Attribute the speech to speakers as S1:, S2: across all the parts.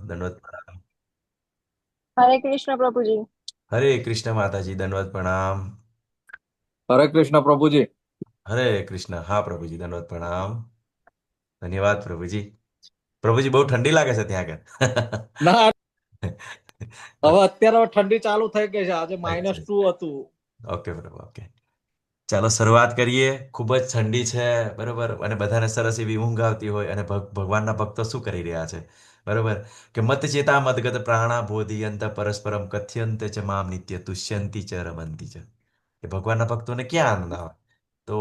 S1: दंडवत प्रणाम।
S2: हरे कृष्ण प्रभु जी।
S1: हरे कृष्ण माता जी, दंडवत प्रणाम।
S3: हरे कृष्ण प्रभु जी।
S1: हरे कृष्ण, हाँ प्रभु जी, दंडवत प्रणाम। धन्यवाद प्रभु जी। પ્રભુજી બહુ ઠંડી લાગે છે ત્યાં આગળ.
S3: ના, હવે
S1: ઓકે.
S3: અત્યારે ઠંડી ચાલુ થઈ ગઈ છે. આજે
S1: અચ્છા.
S3: -2 હતું.
S1: ઓકે પ્રભુ, ઓકે. ચાલો શરૂઆત કરીએ. ખૂબ જ ઠંડી છે, બરોબર, અને બધાને સરસ એવી ઊંઘ આવતી હોય અને ભગવાનના ભક્તો શું કરી રહ્યા છે, બરોબર, કે મત ચેતા મદગત પ્રાણા બોધિયંત પરસ્પરમ કથ્યંત ચ મામ નિત્ય તુષ્યંતી ચ રમંતી ચ. કે ભગવાનના ભક્તોને ક્યાં આનંદ આવે? તો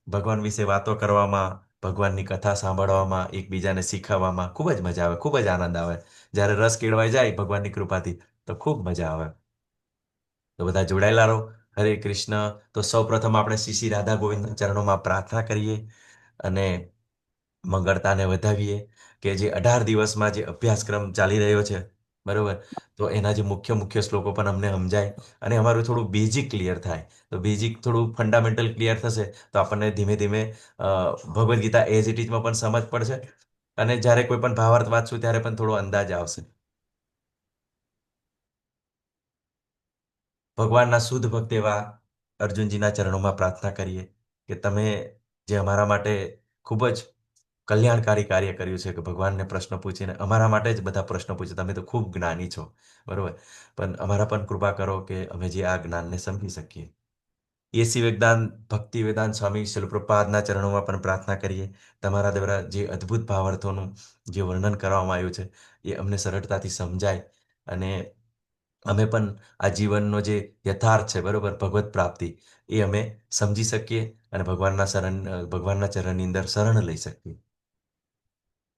S1: ભગવાન વિશે વાતો કરવામાં, ભગવાનની કથા સાંભળવામાં, એકબીજાને શીખવવામાં ખૂબ જ મજા આવે, ખૂબ જ આનંદ આવે. જ્યારે રસ કેળવાઈ જાય ભગવાનની કૃપાથી તો ખૂબ મજા આવે. તો બધા જોડાયેલા રહો. હરે કૃષ્ણ. તો સૌ પ્રથમ આપણે શ્રી શ્રી રાધા ગોવિંદના ચરણોમાં પ્રાર્થના કરીએ અને મંગળતાને વધાવીએ કે જે 18 દિવસમાં જે અભ્યાસક્રમ ચાલી રહ્યો છે, બરોબર, તો એના જે મુખ્ય મુખ્ય શ્લોકો પણ અમને સમજાય અને અમારું થોડું બેઝિક ક્લિયર થાય. તો બેઝિક થોડું ફંડામેન્ટલ ક્લિયર થશે તો આપણને ધીમે ધીમે ભગવદ્ ગીતા એઝ ઇટ ઇઝમાં પણ સમજ પડશે અને જ્યારે કોઈ પણ ભાવાર્થ વાંચશું ત્યારે પણ થોડો અંદાજ આવશે. ભગવાનના શુદ્ધ ભક્ત એવા અર્જુનજીના ચરણોમાં પ્રાર્થના કરીએ કે તમે જે અમારા માટે ખૂબ જ કલ્યાણકારી કાર્ય કર્યું છે, કે ભગવાનને પ્રશ્ન પૂછીને અમારા માટે જ બધા પ્રશ્નો પૂછે, તમે તો ખૂબ જ્ઞાની છો, બરોબર, પણ અમારા પણ કૃપા કરો કે અમે જે આ જ્ઞાનને સમજી શકીએ. એસી વેદાંત ભક્તિ વેદાંત સ્વામી શિલ પ્રભુપાદના ચરણોમાં પણ પ્રાર્થના કરીએ. તમારા દ્વારા જે અદ્ભુત ભાવાર્થોનું જે વર્ણન કરવામાં આવ્યું છે એ અમને સરળતાથી સમજાય અને અમે પણ આ જીવનનો જે યથાર્થ છે, બરોબર, ભગવત પ્રાપ્તિ, એ અમે સમજી શકીએ અને ભગવાનના ચરણની અંદર શરણ લઈ શકીએ.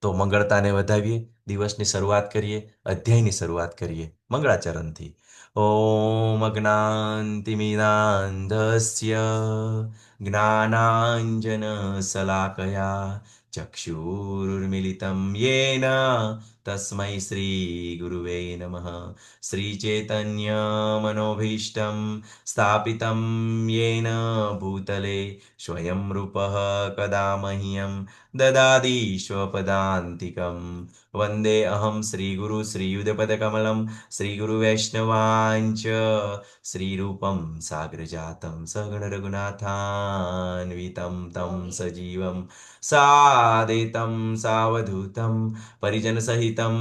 S1: તો મંગળતાને વધાવીએ, દિવસની શરૂઆત કરીએ, અધ્યાયની શરૂઆત કરીએ મંગળાચરણથી. ઓમ અજ્ઞાનતિમિરાન્ધસ્ય જ્ઞાનાંજન શલાકયા ચક્ષુરુર્મિલિતમ યેન તસ્મૈ શ્રી ગુરુવે નમઃ. શ્રીચૈતન્ય મનોભીષ્ટમ સ્થાપિતમ યેન ભૂતલે સ્વયં રૂપઃ કદા મह्यं ददाति स्वपदान्तिकं. वन्दे अहं श्रीगुरु श्रीयुतपदकमलं श्रीगुरुवैष्णवाञ्च श्रीरूपं साग्रजातं सगणरघुनाथान्वितं तं सजीवं सादेतं सावधूतं परिजनसहितं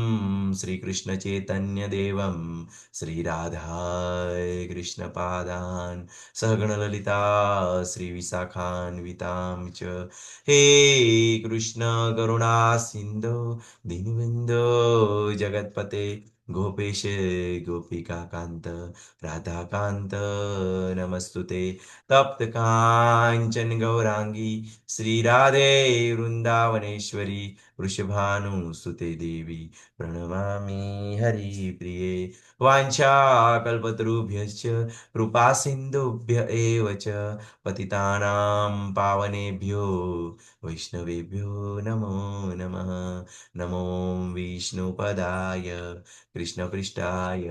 S1: श्रीकृष्णचैतन्यदेवं श्रीराधा कृष्णपादान् सहगणललिता श्रीविशाखान्वितां च. हे कृष्ण करुणा सिंधु दीनबंधो जगतपते गोपेश गोपिका कांत राधा कांत नमस्तुते. तप्त कांचन गौरांगी श्री राधे वृंदावनेश्वरी वृषभानुसुते देवी प्रणमामि हरिप्रिये. वाञ्छाकल्पतरुभ्यश्च कृपा सिन्धुभ्य एव च पतितानां पावनेभ्यो वैष्णवेभ्यो नमो नमः. नमो विष्णुपदाय कृष्णपृष्ठाय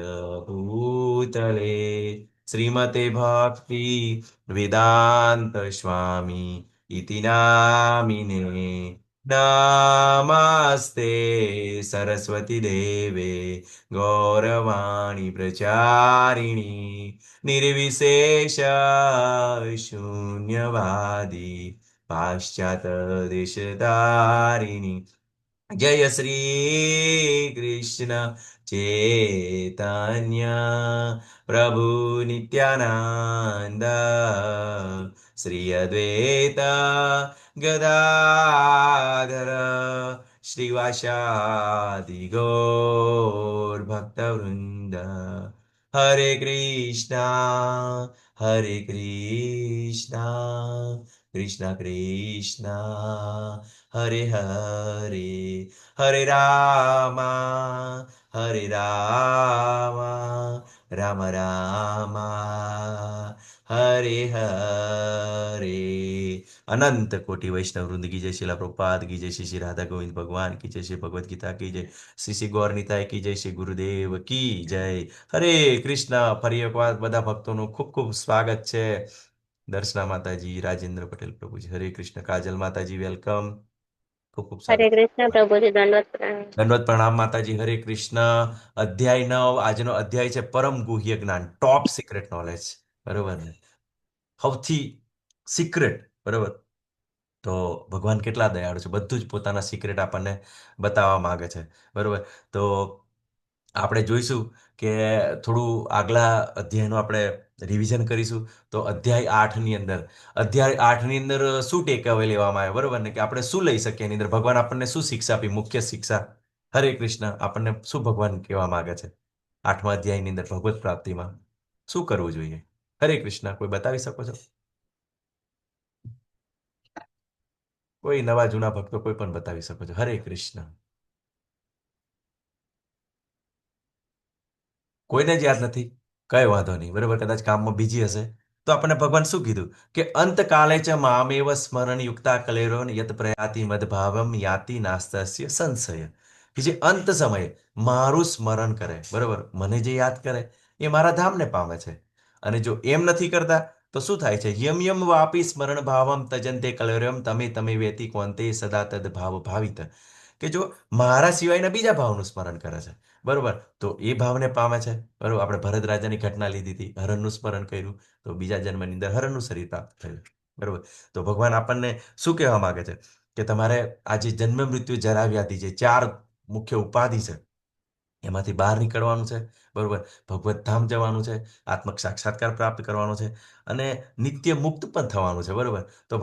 S1: भूतले श्रीमते भक्ति वेदांत स्वामी इति नामिने. नमस्ते सरस्वती देवे गौरवाणी प्रचारिणी निर्विशेष शून्यवादी पाश्चात्य जय श्री कृष्ण चैतन्य प्रभु नित्यानंद श्री अद्वैत गदाधर श्रीवासादि गौर भक्तवृंद. हरे कृष्णा हरे कृष्णा कृष्णा कृष्णा हरे हरे हरे रामा हरे रामा राम रामा हरे हरे. अनंत कोटि वैष्णव वृंद की जय. शिला प्रभुपाद की जय. श्री श्री राधा गोविंद भगवान की जय. श्री भगवत गीता की जय. श्री श्री गौर निताय की जय. श्री ગુરુદેવ કી જય. હરે કૃષ્ણ. ફરી એકવાર બધા ભક્તોનું ખૂબ ખૂબ સ્વાગત છે. દર્શના માતાજી, રાજેન્દ્ર પટેલ પ્રભુજી, હરે કૃષ્ણ, કાજલ માતાજી, વેલકમ. ખૂબ ખૂબ
S4: હરે
S1: સારું.
S4: કૃષ્ણ પ્રભુજી, દંડવત પ્રણામ.
S1: દંડવત પ્રણામ માતાજી. હરે કૃષ્ણ. અધ્યાય 9, આજનો અધ્યાય છે પરમ ગુહ્ય જ્ઞાન, ટોપ સિક્રેટ નોલેજ. બરોબર ને, સૌથી સિક્રેટ. બરોબર. તો ભગવાન કેટલા દયાળુ છે, બધું જ પોતાના સિક્રેટ આપણને બતાવવા માંગે છે. બરોબર. તો આપણે જોઈશું કે થોડું આગલા અધ્યાયનું આપણે રિવિઝન કરીશું. તો અધ્યાય 8ની અંદર શું ટેક અવે લેવામાં આવે, બરોબર ને, કે આપણે શું લઈ શકીએ એની અંદર, ભગવાન આપણને શું શિક્ષા આપી, મુખ્ય શિક્ષા. હરે કૃષ્ણ. આપણને શું ભગવાન કહેવા માંગે છે 8મા અધ્યાયની અંદર ભગવત પ્રાપ્તિમાં શું કરવું જોઈએ? હરે કૃષ્ણ. કોઈ બતાવી શકો છો? કોઈ નવા જૂના ભક્તો કોઈ પણ બતાવી શકો છો. હરે કૃષ્ણ. કોઈને જ યાદ નથી? કઈ વાંધો નહીં. બરોબર, કદાચ કામમાં બીજી હશે. તો આપણને ભગવાન શું કીધું કે અંતકાલે ચ મામેવ સ્મરણ યુક્તા કલેરો યત પ્રયાતિ મદભાવમ યાતિ નાસ્તસ્ય સંશય. કે જે અંત સમયે મારું સ્મરણ કરે, બરોબર, મને જે યાદ કરે એ મારા ધામને પામે છે. અને જો એમ નથી કરતા તો શું થાય છે? યમ યમ વાપી સ્મરણ ભાવમ તજંતે કલેરમ તમે તમે વેતી કોંતે સદા તદ ભાવ ભાવિત. કે જો મારા સિવાયના બીજા ભાવનું સ્મરણ કરે છે, બરોબર, તો એ ભાવને પામે છે. બરોબર. આપણે ભરત રાજાની ઘટના લીધી હતી, હરણનું સ્મરણ કર્યું તો બીજા જન્મની અંદર હરણનું શરીર પ્રાપ્ત થયું. બરોબર. તો ભગવાન આપણને શું કહેવા માંગે છે કે તમારે આ જે જન્મ મૃત્યુ જરા વ્યાધિ, જે 4 મુખ્ય ઉપાધિ છે, એમાંથી બહાર નીકળવાનું છે. બરોબર. ભગવત ધામ જવાનું છે, આત્મક સાક્ષાત્કાર પ્રાપ્ત કરવાનો છે, અને નિત્ય મુક્ત પણ થવાનું છે. બરોબર. તો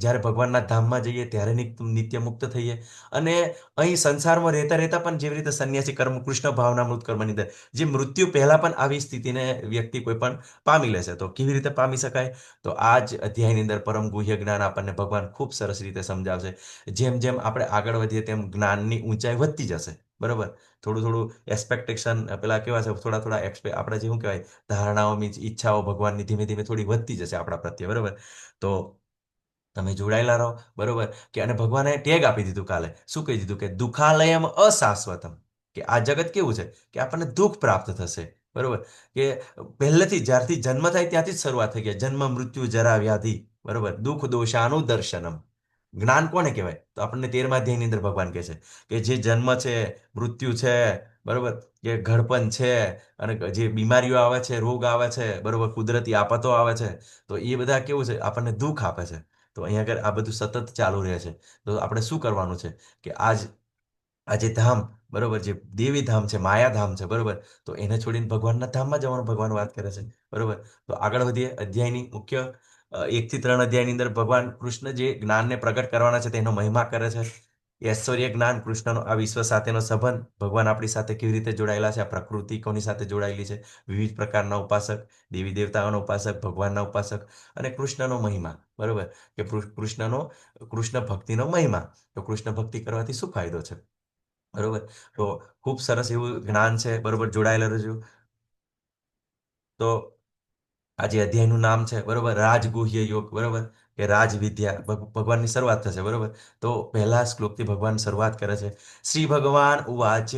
S1: જ્યારે ભગવાનના ધામમાં જઈએ ત્યારે નિત્ય મુક્ત થઈએ. અને અહીં સંસારમાં રહેતા રહેતા પણ જેવી રીતે સંન્યાસી કર્મ કૃષ્ણ ભાવના મૃત કર્મની અંદર જે મૃત્યુ પહેલા પણ આવી સ્થિતિને વ્યક્તિ કોઈ પણ પામી લેશે. તો કેવી રીતે પામી શકાય? તો આ જ અધ્યાયની અંદર પરમ ગુહ્ય જ્ઞાન આપણને ભગવાન ખૂબ સરસ રીતે સમજાવશે. જેમ જેમ આપણે આગળ વધીએ તેમ જ્ઞાનની ઊંચાઈ વધતી જશે. બરોબર. થોડું થોડું એક્સપેક્ટેશન, પેલા કેવા છે, થોડા થોડા આપણે જે શું કહેવાય, ધારણાઓ, મીન્સ ઈચ્છાઓ ભગવાનની ધીમે ધીમે થોડી વધતી જશે આપણા પ્રત્યે. બરોબર. તો તમે જોડાયેલા રહો. બરોબર. કે અને ભગવાને ટેગ આપી દીધું કાલે. શું કહી દીધું? કે દુઃખાલયમ અશાશ્વતમ. કે આ જગત કેવું છે કે આપણને દુઃખ પ્રાપ્ત થશે. બરોબર. કે પહેલેથી જ્યારથી જન્મ થાય ત્યાંથી જ શરૂઆત થઈ ગયા, જન્મ મૃત્યુ જરા વ્યાધિ. બરોબર. દુઃખ દોષાનું દર્શનમ. જ્ઞાન કોને કહેવાય? તો આપણને 13મા અધ્યાયની અંદર ભગવાન કહે છે કે જે જન્મ છે, મૃત્યુ છે, બરોબર, કે ઘડપણ છે, અને જે બીમારીઓ આવે છે, રોગ આવે છે, બરોબર, કુદરતી આફતો આવે છે, તો એ બધા કેવું છે? આપણને દુઃખ આપે છે. તો અહીંયા આગળ આ બધું સતત ચાલુ રહે છે. તો આપણે શું કરવાનું છે કે આ જે ધામ, બરોબર, જે દેવી ધામ છે, માયા ધામ છે, બરોબર, તો એને છોડીને ભગવાનના ધામમાં જવાનું ભગવાન વાત કરે છે. બરોબર. તો આગળ વધીએ. અધ્યાયની મુખ્ય 1 થી 3 અધ્યાયની અંદર ભગવાન કૃષ્ણ જે જ્ઞાનને પ્રગટ કરવાના છે તેનો મહિમા કરે છે. ઐશ્વર્ય જ્ઞાન, કૃષ્ણનો આ વિશ્વ સાથેનો સંબંધ, ભગવાન આપણી સાથે કેવી રીતે જોડાયેલા છે, આ પ્રકૃતિ કોની સાથે જોડાયેલી છે, વિવિધ પ્રકારના ઉપાસક, દેવી દેવતાઓના ઉપાસક, ભગવાનના ઉપાસક, અને કૃષ્ણનો મહિમા. બરોબર. કે કૃષ્ણ ભક્તિનો મહિમા. તો કૃષ્ણ ભક્તિ કરવાથી શું ફાયદો છે? બરોબર. તો ખૂબ સરસ એવું જ્ઞાન છે. બરોબર. જોડાયેલા રહેજો. તો આ જે અધ્યાયનું નામ છે, બરોબર, રાજગુહ્ય યોગ. બરોબર. કે રાજવિદ્યા, ભગવાનની શરૂઆત થશે. બરોબર. તો પહેલા શ્લોકથી ભગવાન શરૂઆત કરે છે. શ્રી ભગવાન ઉવાચ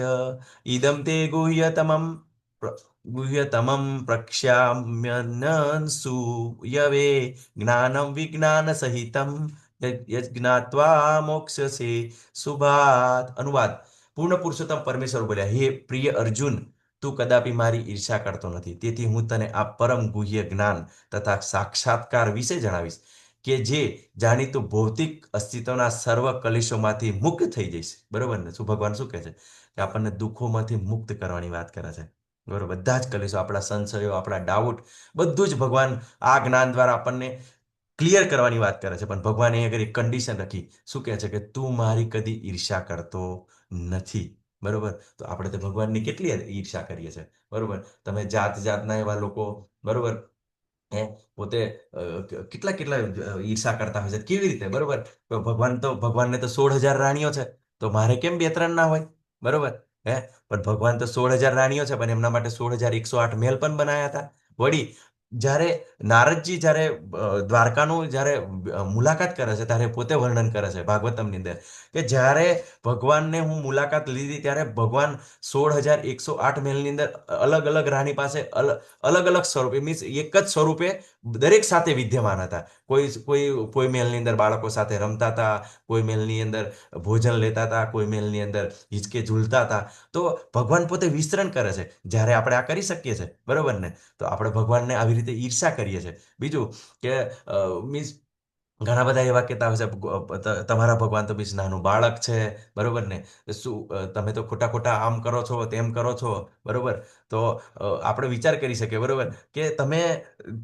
S1: ઇદમ તે ગુહ્યતમમ પ્રક્ષ્યામ્યન્ન સૂયવે જ્ઞાનમ વિજ્ઞાન સહિતમ યજ્ઞાત્વા મોક્ષસે શુભાત. અનુવાદ. પૂર્ણ પુરુષોત્તમ પરમેશ્વર બોલ્યા, હે પ્રિય અર્જુન, તું કદાપી મારી ઈર્ષા કરતો નથી, તેથી હું તને આ પરમ ગુહ્ય જ્ઞાન તથા સાક્ષાત્કાર વિશે જણાવીશ કે જે જાણીતું ભૌતિક અસ્તિત્વના સર્વ કલેશોમાંથી મુક્ત થઈ જઈશ. બરોબર ને? શું ભગવાન શું કહે છે? કે આપણને દુઃખોમાંથી મુક્ત કરવાની વાત કરે છે. બરોબર. બધા જ કલેશો, આપણા સંશયો, આપણા ડાઉટ, બધું જ ભગવાન આ જ્ઞાન દ્વારા આપણને ક્લિયર કરવાની વાત કરે છે. પણ ભગવાને અહીંયા આગળ એક કન્ડિશન રાખી. શું કહે છે? કે તું મારી કદી ઈર્ષા કરતો નથી. બરોબર. તો આપણે તો ભગવાનની કેટલી ઈર્ષા કરીએ છીએ. બરોબર. તમે જાત જાતના એવા લોકો, બરોબર, પોતે કેટલા કેટલા ઈર્ષા કરતા હોય છે. કેવી રીતે? બરોબર. તો ભગવાનને તો 16,000 રાણીઓ છે, તો મારે કેમ 2-3 ના હોય? બરોબર. પણ ભગવાન તો 16,000 રાણીઓ છે, પણ એમના માટે 16,108 મહેલ પણ બનાવ્યા હતા. વળી જ્યારે નારદજી જ્યારે દ્વારકાનું જ્યારે મુલાકાત કરે છે ત્યારે પોતે વર્ણન કરે છે ભાગવતમની અંદર કે જ્યારે ભગવાનને હું મુલાકાત લીધી ત્યારે ભગવાન 16,108 મહેલની અંદર અલગ અલગ રાણી પાસે અલગ અલગ સ્વરૂપે મીન્સ એક જ સ્વરૂપે દરેક સાથે વિદ્યમાન હતા. કોઈ કોઈ કોઈ મહેલની અંદર બાળકો સાથે રમતા હતા, કોઈ મહેલની અંદર ભોજન લેતા હતા, કોઈ મહેલની અંદર હિંચકે ઝૂલતા હતા. તો ભગવાન પોતે વિસ્તરણ કરે છે. જ્યારે આપણે આ કરી શકીએ છીએ બરોબર ને, તો આપણે ભગવાનને આવી રીતે ઈર્ષા કરીએ છીએ. બીજું કે મીન્સ ઘણા બધા એવા કહેતા હોય છે તમારા ભગવાન તો મીન્સ નાનું બાળક છે બરોબર ને, શું તમે તો ખોટા ખોટા આમ કરો છો તેમ કરો છો બરોબર. તો આપણે વિચાર કરી શકીએ બરોબર કે તમે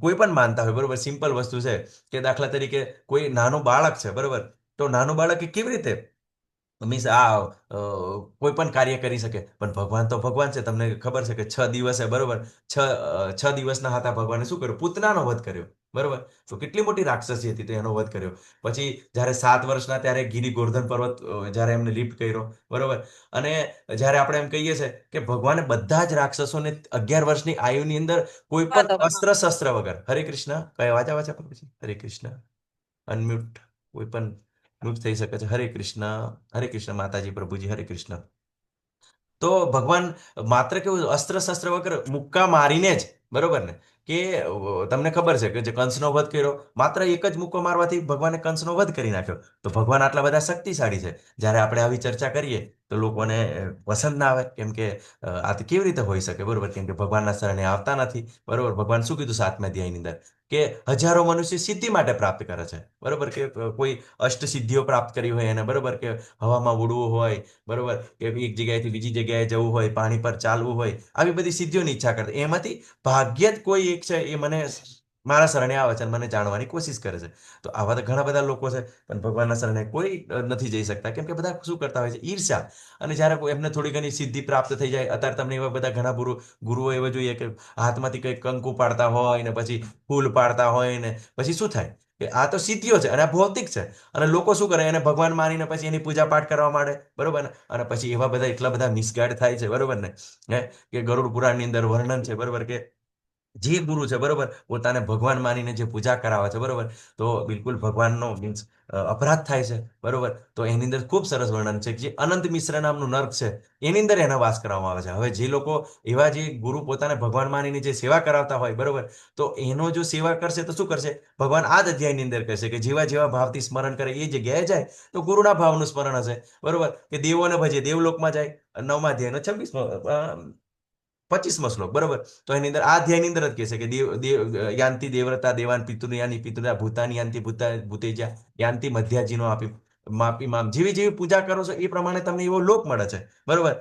S1: કોઈ પણ માનતા હોય બરોબર, સિમ્પલ વસ્તુ છે કે દાખલા તરીકે કોઈ નાનું બાળક છે બરોબર, તો નાનું બાળક એ કેવી રીતે મીન્સ કોઈ પણ કાર્ય કરી શકે. પણ ભગવાન તો ભગવાન છે. તમને ખબર છે કે 6 દિવસે બરોબર 6 દિવસના હતા ભગવાને શું કર્યું? પૂતનાનો વધ કર્યો બરોબર. તો કેટલી મોટી રાક્ષસી હતી તો એનો વધ કર્યો. પછી જ્યારે 7 વર્ષના ત્યારે ગિરી ગોર્ધન પર્વત જ્યારે એમને લિફ્ટ કર્યો બરોબર. અને જ્યારે આપણે એમ કહીએ છીએ કે ભગવાને બધા જ રાક્ષસોને 11 વર્ષની આયુની અંદર કોઈ પણ અસ્ત્ર શસ્ત્ર વગર, હરે કૃષ્ણ, કઈ અવાજ આવે છે પછી? હરે કૃષ્ણ, અનમ્યુટ કોઈ પણ મ્યુટ થઈ શકે છે. હરે કૃષ્ણ માતાજી, પ્રભુજી, હરે કૃષ્ણ. તો ભગવાન માત્ર કેવું અસ્ત્ર શસ્ત્ર વગર મુક્કા મારીને જ બરોબર ને, કે તમને ખબર છે કે જે કંસનો વધ કર્યો, માત્ર એક જ મુક્કો મારવાથી ભગવાને કંસનો વધ કરી નાખ્યો. તો ભગવાન આટલા બધા શક્તિશાળી છે. જ્યારે આપણે આવી ચર્ચા કરીએ તો લોકોને પસંદ ના આવે, કેમ કે આ તો કેવી રીતે હોઈ શકે બરોબર, કેમ કે ભગવાનના શરણે આવતા નથી બરોબર. ભગવાન શું કીધું 7મા અધ્યાયની અંદર કે હજારો મનુષ્ય સિદ્ધિ માટે પ્રાપ્ત કરે છે બરોબર, કે કોઈ અષ્ટ સિદ્ધિઓ પ્રાપ્ત કરી હોય એને બરોબર, કે હવામાં ઉડવું હોય બરોબર, કે એક જગ્યાએથી બીજી જગ્યાએ જવું હોય, પાણી પર ચાલવું હોય, આવી બધી સિદ્ધિઓની ઈચ્છા કરતા એમાંથી ભાગ્યે જ કોઈ એક છે એ મને મારા શરણે આવે છે અને મને જાણવાની કોશિશ કરે છે. તો આવા તો ઘણા બધા લોકો છે, પણ ભગવાનના શરણે કોઈ નથી જઈ શકતા, કેમ કે બધા શું કરતા હોય છે? ઈર્ષ્યા. અને જ્યારે એમને થોડી ઘણી સિદ્ધિ પ્રાપ્ત થઈ જાય, અત્યારે તમને એવા બધા ઘણા ગુરુઓ એવા જોઈએ કે હાથમાંથી કંઈક કંકુ પાડતા હોય ને પછી ફૂલ પાડતા હોય ને પછી શું થાય કે આ તો સિદ્ધિઓ છે અને આ ભૌતિક છે. અને લોકો શું કરે? એને ભગવાન માનીને પછી એની પૂજા પાઠ કરવા માંડે બરોબર ને. અને પછી એવા બધા એટલા બધા મિસગાઈડ થાય છે બરોબર ને, કે ગરુડ પુરાણની અંદર વર્ણન છે બરોબર, કે જે ગુરુ છે બરોબર પોતાને ભગવાન માનીને જે પૂજા કરાવે છે બરોબર, તો બિલકુલ ભગવાનનો મીન્સ અપરાધ થાય છે બરોબર. તો એની અંદર ખૂબ સરસ વર્ણન છે કે જે અનંત મિશ્ર નામનું નર્ક છે એની અંદર એનો વાસ કરવામાં આવે છે. હવે જે લોકો એવા જે ગુરુ પોતાને ભગવાન માનીને જે સેવા કરાવતા હોય બરોબર, તો એનો જો સેવા કરશે તો શું કરશે? ભગવાન આ જ અધ્યાયની અંદર કહેશે કે જેવા જેવા ભાવથી સ્મરણ કરે એ જગ્યાએ જાય તો ગુરુના ભાવનું સ્મરણ હશે બરોબર, કે દેવોને ભજે દેવલોકમાં જાય. 9મા અધ્યાયનો 25મો શ્લોક બરોબર. તો એની અંદર આ અધ્યાયની અંદર જ કહેશે કે યાંતિ દેવરતા દેવાન પિતૃયાની પિતૃયા ભૂતાની યાંતિ ભૂતેજા યાંતિ મધ્યાજીનો આપી માપી મામ. જેવી જેવી પૂજા કરો છો એ પ્રમાણે તમને એવો લોક મળે છે બરોબર.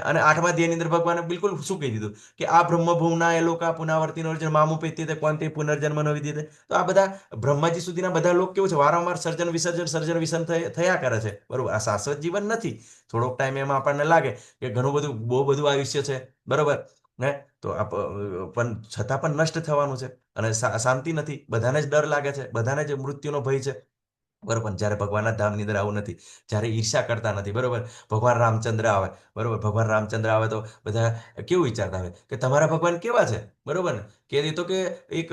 S1: અને 8મા અધ્યાયની અંદર ભગવાને બિલકુલ શું કહી દીધું કે આ બ્રહ્મભૂમના એ લોકા પુનરાવર્તિનો અર્જુન મામુ પેતી કોંતે પુનર્જન્મ ન વિદ્યતે. તો આ બધા બ્રહ્માજી સુધીના બધા લોક કેવું છે? વારંવાર સર્જન વિસર્જન થયા કરે છે બરોબર. આ શાશ્વત જીવન નથી. થોડોક ટાઈમ એમાં આપણને લાગે કે ઘણું બધું બહુ બધું આયુષ્ય છે બરોબર ને, તો પણ છતાં પણ નષ્ટ થવાનું છે. અને શાંતિ નથી, બધાને જ ડર લાગે છે, બધાને જ મૃત્યુનો ભય છે બરોબર. જ્યારે ભગવાનના ધામની અંદર આવું નથી, જ્યારે ઈર્ષા કરતા નથી બરોબર. ભગવાન રામચંદ્ર આવે બરોબર, ભગવાન રામચંદ્ર આવે તો બધા કેવું વિચારતા હોય કે તમારા ભગવાન કેવા છે બરોબર ને, કે એ તો કે એક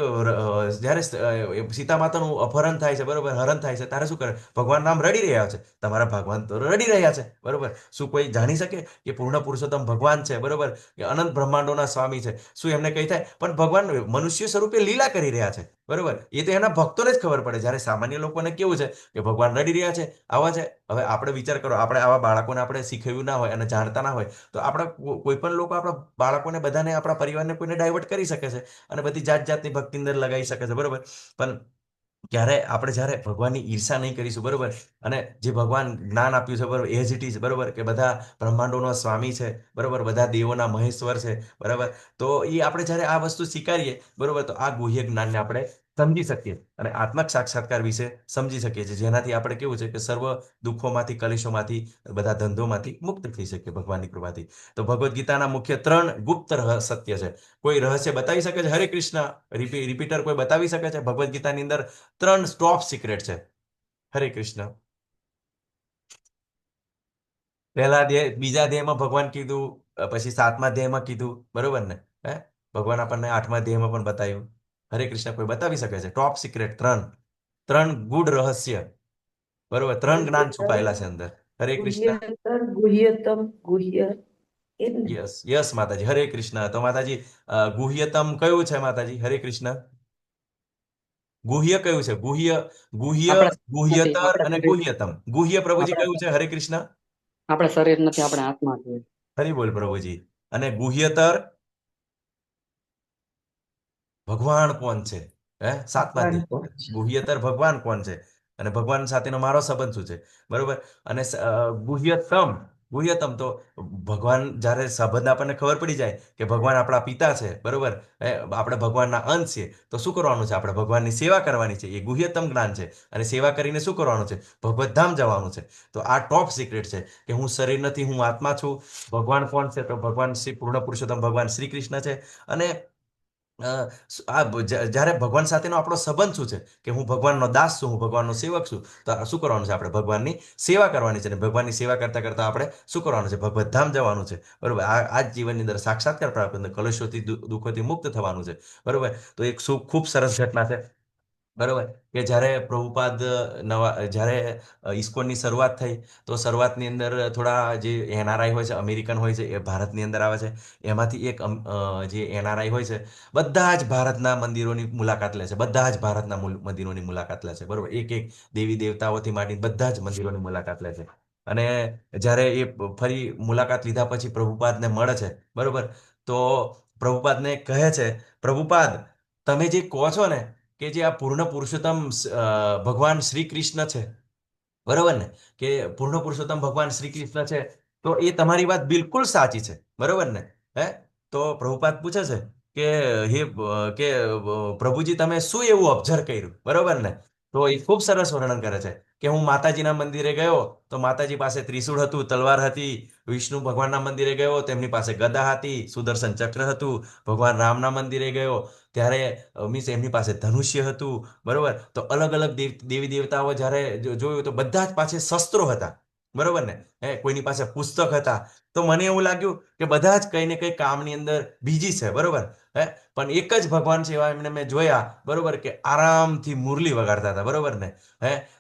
S1: જ્યારે સીતા માતાનું અપહરણ થાય છે બરોબર, હરણ થાય છે, ત્યારે શું કરે? ભગવાન રામ રડી રહ્યા છે, તમારા ભગવાન તો રડી રહ્યા છે બરોબર. શું કોઈ જાણી શકે કે પૂર્ણ પુરુષોત્તમ ભગવાન છે બરોબર, કે અનંત બ્રહ્માંડોના સ્વામી છે? શું એમને કઈ થાય? પણ ભગવાન મનુષ્ય સ્વરૂપે લીલા કરી રહ્યા છે બરોબર. એ તો એના ભક્તોને જ ખબર પડે. જ્યારે સામાન્ય લોકોને કેવું છે કે ભગવાન રડી રહ્યા છે, આવા છે. હવે આપણે વિચાર કરો, આપણે આવા બાળકોને આપણે શીખવ્યું ના હોય અને જાણતા ના હોય તો આપણે કોઈ પણ લોકો આપણા બાળકોને બધાને આપણા પરિવારને કોઈને ડાયવર્ટ કરી શકે છે અને બધી જાત જાતની ભક્તિ અંદર લગાવી શકે છે બરોબર. પણ ક્યારે આપણે જ્યારે ભગવાનની ઈર્ષા નહીં કરીશું બરોબર, અને જે ભગવાન જ્ઞાન આપ્યું છે બરોબર એઝ ઇટ ઇઝ બરોબર, કે બધા બ્રહ્માંડોનો સ્વામી છે બરોબર, બધા દેવોના મહેશ્વર છે બરાબર, તો એ આપણે જ્યારે આ વસ્તુ સ્વીકારીએ બરોબર, તો આ ગુહ્ય જ્ઞાનને આપણે સમજી શકીએ અને આત્મક સાક્ષાત્કાર વિશે સમજી શકીએ છીએ, જેનાથી આપણે કેવું છે કે સર્વ દુઃખોમાંથી, કલેશોમાંથી, બધા ધંધોમાંથી મુક્ત થઈ શકીએ ભગવાનની કૃપાથી. તો ભગવદ્ ગીતાના મુખ્ય 3 ગુપ્ત સત્ય છે. કોઈ રહસ્ય બતાવી શકે છે? હરે કૃષ્ણ, રિપીટર કોઈ બતાવી શકે છે? ભગવદ્ ગીતાની અંદર 3 ટોપ સિક્રેટ છે. હરે કૃષ્ણ. પહેલા અધ્યાય, બીજા અધ્યાયમાં ભગવાન કીધું, પછી 7મા અધ્યાયમાં કીધું બરોબર ને. હે ભગવાન આપણને 8મા અધ્યાયમાં પણ બતાવ્યું. હરે કૃષ્ણ કોઈ બતાવી શકે છે? ટોપ સિક્રેટ ત્રણ ગુડ રહસ્ય, બરોબર, 3 જ્ઞાન છુપાયેલા છે અંદર. હરે કૃષ્ણ.
S5: ગુહ્યતર ગુહ્યતમ ગુહ્ય એ જ ને?
S1: યસ યસ માતાજી, હરે કૃષ્ણ. તો માતાજી ગુહ્યતમ કયું છે માતાજી? હરે કૃષ્ણ. ગુહ્ય કયું છે? ગુહ્ય, ગુહ્ય,
S6: આપણા નથી
S1: ગુહ્યતર
S6: આપણે
S1: અને
S6: શરીર
S1: ગુહ્યતમ. ગુહ્ય પ્રભુજી
S6: આપણા
S1: કયું છે? હરે કૃષ્ણ.
S6: આપણે શરીર નથી, આપણે આત્મા છે.
S1: હરી બોલ પ્રભુજી. અને ગુહ્યતર ભગવાન કોણ છે? હે, 7મા
S5: ભગવાન કોણ
S1: અધ્યાય.
S5: છે?
S1: ગુહ્યતર ભગવાન કોણ છે અને ભગવાન સાથેનો મારો સંબંધ શું છે? બરોબર. અને ગુહ્યતમ, ગુહ્યતમ તો ભગવાન જ્યારે સંબંધ આપણને ખબર પડી જાય કે ભગવાન આપણા પિતા છે, બરોબર, આપણે ભગવાનના અંશ છે, તો શું કરવાનું છે? આપણે ભગવાનની સેવા કરવાની છે. એ ગુહ્યતમ જ્ઞાન છે. અને સેવા કરીને શું કરવાનું છે? ભગવત ધામ જવાનું છે. તો આ ટોપ સિક્રેટ છે કે હું શરીર નથી, હું આત્મા છું. ભગવાન કોણ છે? તો ભગવાન શ્રી પૂર્ણ પુરુષોત્તમ ભગવાન શ્રી કૃષ્ણ છે. અને જ્યારે ભગવાન સાથેનો આપણો સંબંધ શું છે કે હું ભગવાનનો દાસ છું, હું ભગવાનનો સેવક છું. તો શું કરવાનું છે? આપણે ભગવાનની સેવા કરવાની છે. અને ભગવાનની સેવા કરતા કરતા આપણે શું કરવાનું છે? ભગવત ધામ જવાનું છે. બરોબર. આ જ જીવનની અંદર સાક્ષાત્કાર પ્રાપ્ત, કલેશોથી દુઃખોથી મુક્ત થવાનું છે. બરોબર. તો એક ખૂબ સરસ ઘટના છે, બરોબર, કે જ્યારે પ્રભુપાદ જ્યારે ઇસ્કોનની શરૂઆત થઈ, તો શરૂઆતની અંદર થોડા જે એનઆરઆઈ હોય છે, અમેરિકન હોય છે, એ ભારતની અંદર આવે છે. એમાંથી એક જે એનઆરઆઈ હોય છે, બધા જ ભારતના મંદિરોની મુલાકાત લે છે. બધા જ ભારતના મંદિરોની મુલાકાત લે છે. બરોબર. એક એક દેવી દેવતાઓથી માંડી બધા જ મંદિરોની મુલાકાત લે છે. અને જ્યારે એ ફરી મુલાકાત લીધા પછી પ્રભુપાદને મળે છે, બરોબર, તો પ્રભુપાદને કહે છે, પ્રભુપાદ, તમે જે કહો છો ને કે જે આ પૂર્ણ પુરુષોત્તમ ભગવાન શ્રી કૃષ્ણ છે, બરોબર ને, કે પૂર્ણ પુરુષોત્તમ ભગવાન શ્રી કૃષ્ણ છે, તો એ તમારી વાત બિલકુલ સાચી છે, બરોબર ને? હે, તો પ્રભુપાદ પૂછે છે કે કે પ્રભુજી, તમે શું એવું ઓબ્ઝર્વ કર્યું? બરોબર ને? તો એ ખૂબ સરસ વર્ણન કરે છે કે હું માતાજીના મંદિરે ગયો તો માતાજી પાસે ત્રિશૂળ હતું, તલવાર હતી. વિષ્ણુ ભગવાનના મંદિરે ગયો, તેમની પાસે ગદા હતી, સુદર્શન ચક્ર હતું. ભગવાન રામના મંદિરે ગયો ત્યારે મીન્સ એમની પાસે ધનુષ્ય હતું. બરોબર. તો અલગ અલગ દેવી દેવતાઓ જ્યારે જોયું તો બધા જ પાસે શસ્ત્રો હતા. બરોબર ને? કોઈની પાસે પુસ્તક હતા. તો મને એવું લાગ્યું કે બધા જ કંઈ ને કંઈ કામની અંદર બીજી છે. બરોબર. પણ એક જ ભગવાન છે એવા એમને મેં જોયા, બરોબર, કે આરામથી મુરલી વગાડતા હતા. બરોબર ને?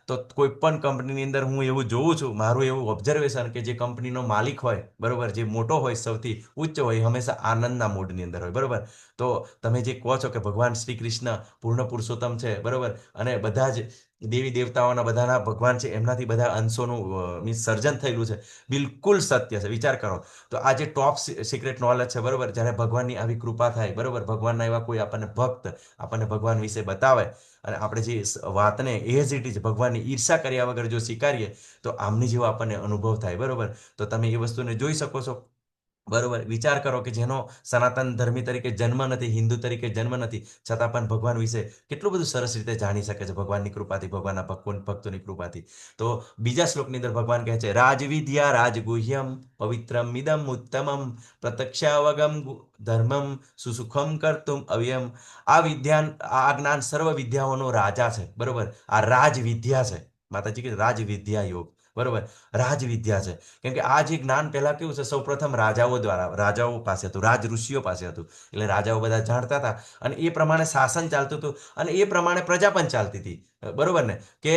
S1: તો કોઈ પણ કંપનીની અંદર હું એવું જોઉં છું, મારું એવું ઓબ્ઝર્વેશન, કે જે કંપનીનો માલિક હોય, બરોબર, જે મોટો હોય, સૌથી ઉચ્ચ હોય, હંમેશા આનંદના મૂડની અંદર હોય. બરોબર. તો તમે જે કહો છો કે ભગવાન શ્રી કૃષ્ણ પૂર્ણ પુરુષોત્તમ છે, બરોબર, અને બધા જ દેવી દેવતાઓના બધાના ભગવાન છે, એમનાથી બધા અંશોનું મીન્સ સર્જન થયેલું છે, બિલકુલ સત્ય છે. વિચાર કરો તો આ જે ટોપ સિક્રેટ નોલેજ છે, બરોબર, જ્યારે ભગવાનની આવી કૃપા થાય, બરોબર, ભગવાનના એવા કોઈ આપણને ભક્ત આપણને ભગવાન વિશે બતાવે અને આપણે જે વાતને એઝ ઇટ ઇઝ ભગવાનની ઈર્ષા કર્યા વગર જો સ્વીકારીએ, તો આમની જેવો આપણને અનુભવ થાય. બરોબર. તો તમે એ વસ્તુને જોઈ શકો છો. બરોબર. વિચાર કરો કે જેનો સનાતન ધર્મી તરીકે જન્મ નથી, હિન્દુ તરીકે જન્મ નથી, છતાં પણ ભગવાન વિશે કેટલું બધું સરસ રીતે જાણી શકે છે ભગવાનની કૃપાથી, ભગવાનના ભક્તોની કૃપાથી. તો બીજા શ્લોકની અંદર ભગવાન કહે છે, રાજવિદ્યા રાજગુહ્યમ પવિત્રમ ઇદમ ઉત્તમમ પ્રત્યક્ષાવગમ ધર્મમ સુસુખમ કર્તુમ અવ્યયમ. આ જ્ઞાન સર્વ વિદ્યાઓનો રાજા છે. બરોબર. આ રાજવિદ્યા છે. માતાજી કે રાજવિદ્યા યોગ. બરોબર. રાજવિદ્યા છે. કેમ કે આ જે જ્ઞાન પહેલા કેવું છે, સૌપ્રથમ રાજાઓ પાસે હતું, રાજ ઋષિઓ પાસે હતું. એટલે રાજાઓ બધા જાણતા હતા અને એ પ્રમાણે શાસન ચાલતું હતું અને એ પ્રમાણે પ્રજા પણ ચાલતી હતી. બરોબર ને? કે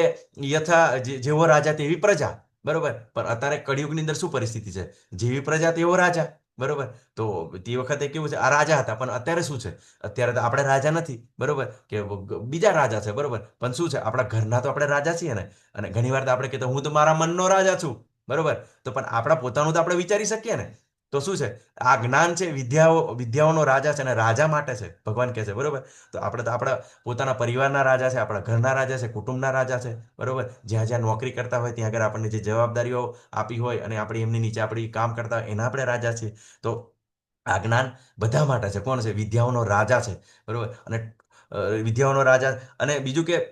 S1: જેવો રાજા તેવી પ્રજા. બરોબર. પણ અત્યારે કળિયુગની અંદર શું પરિસ્થિતિ છે? જેવી પ્રજા તેવો રાજા. બરોબર. તો તે વખતે કેવું છે, આ રાજા હતા, પણ અત્યારે શું છે? અત્યારે તો આપણે રાજા નથી. બરોબર. કે બીજા રાજા છે. બરોબર. પણ શું છે, આપણા ઘરના તો આપણે રાજા છીએ ને. અને ઘણી વાર તો આપણે કહેતો હું તો મારા મનનો રાજા છું. બરોબર. તો પણ આપણા પોતાનું તો આપણે વિચારી શકીએ ને. તો શું છે, આ જ્ઞાન છે, વિદ્યાઓનો રાજા છે અને રાજા માટે છે, ભગવાન કહે છે. બરોબર. તો આપણે તો આપણા પોતાના પરિવારના રાજા છે, આપણા ઘરના રાજા છે, કુટુંબના રાજા છે. બરોબર. જ્યાં જ્યાં નોકરી કરતા હોય ત્યાં આગળ આપણને જે જવાબદારીઓ આપી હોય અને આપણે એમની નીચે આપણે કામ કરતા હોય એના આપણે રાજા છીએ. તો આ જ્ઞાન બધા માટે છે. કોણ છે? વિદ્યાઓનો રાજા છે. બરોબર. અને વિદ્યાઓનો રાજા. અને બીજું કે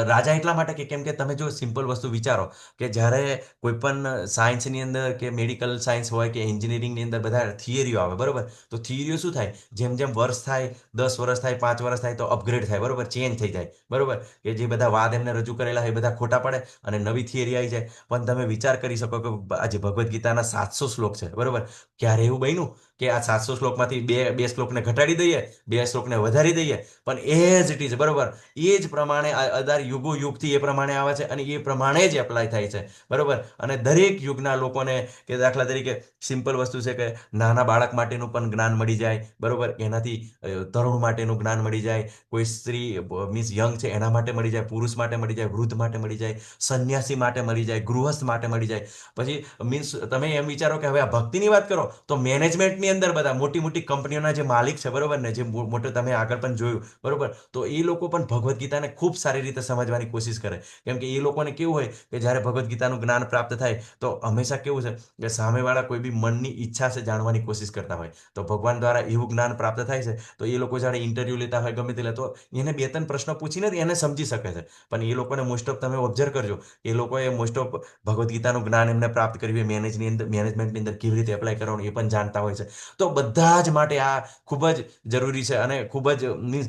S1: રાજા એટલા માટે કે કેમ કે તમે જો સિમ્પલ વસ્તુ વિચારો કે જ્યારે કોઈ પણ સાયન્સની અંદર કે મેડિકલ સાયન્સ હોય કે એન્જિનિયરિંગની અંદર બધા થિયરીઓ આવે. બરોબર. તો થિયરીઓ શું થાય, જેમ જેમ વર્ષ થાય, 10 વર્ષ થાય, 5 વર્ષ થાય, તો અપગ્રેડ થાય. બરોબર. ચેન્જ થઈ જાય. બરોબર. કે જે બધા વાદ એમને રજૂ કરેલા હોય એ બધા ખોટા પડે અને નવી થિયરી આવી જાય. પણ તમે વિચાર કરી શકો કે આજે ભગવદ્ ગીતાના 700 શ્લોક છે. બરોબર. ક્યારે એવું બન્યું કે આ 700 શ્લોકમાંથી બે શ્લોકને ઘટાડી દઈએ, બે શ્લોકને વધારી દઈએ, પણ એઝ ઇટ ઇઝ, બરોબર, એ જ પ્રમાણે આ અઢાર યુગો યુગથી એ પ્રમાણે આવે છે અને એ પ્રમાણે જ એપ્લાય થાય છે, બરોબર. અને દરેક યુગના લોકોને, કે દાખલા તરીકે સિમ્પલ વસ્તુ છે કે નાના બાળક માટેનું પણ જ્ઞાન મળી જાય, બરોબર, એનાથી તરુણ માટેનું જ્ઞાન મળી જાય, કોઈ સ્ત્રી મીન્સ યંગ છે એના માટે મળી જાય, પુરુષ માટે મળી જાય, વૃદ્ધ માટે મળી જાય, સંન્યાસી માટે મળી જાય, ગૃહસ્થ માટે મળી જાય. પછી મીન્સ તમે એમ વિચારો કે હવે આ ભક્તિની વાત કરો તો મેનેજમેન્ટની અંદર બધા મોટી મોટી કંપનીઓના જે માલિક છે, બરોબર ને, જે મોટો તમે આગળ પણ જોયું, બરોબર, તો એ લોકો પણ ભગવદ્ ગીતાને ખૂબ સારી રીતે સમજવાની કોશિશ કરે. કેમ કે એ લોકોને કેવું હોય કે જ્યારે ભગવદ્ ગીતાનું જ્ઞાન પ્રાપ્ત થાય તો હંમેશા કેવું છે કે સામેવાળા કોઈ બી મનની ઈચ્છા છે જાણવાની કોશિશ કરતા હોય, તો ભગવાન દ્વારા એવું જ્ઞાન પ્રાપ્ત થાય છે તો એ લોકો જ્યારે ઇન્ટરવ્યૂ લેતા હોય ગમે તે તો એને બે ત્રણ પ્રશ્નો પૂછીને જ એને સમજી શકે છે. પણ એ લોકોને મોસ્ટ ઓફ તમે ઓબ્ઝર્વ કરજો, એ લોકોએ મોસ્ટ ઓફ ભગવદ્ ગીતાનું જ્ઞાન એમને પ્રાપ્ત કર્યું મેનેજમેન્ટની અંદર કેવી રીતે એપ્લાય કરવાનું એ પણ જાણતા હોય છે. તો બધા જ માટે આ ખૂબ જ જરૂરી છે અને ખૂબ જ મીન્સ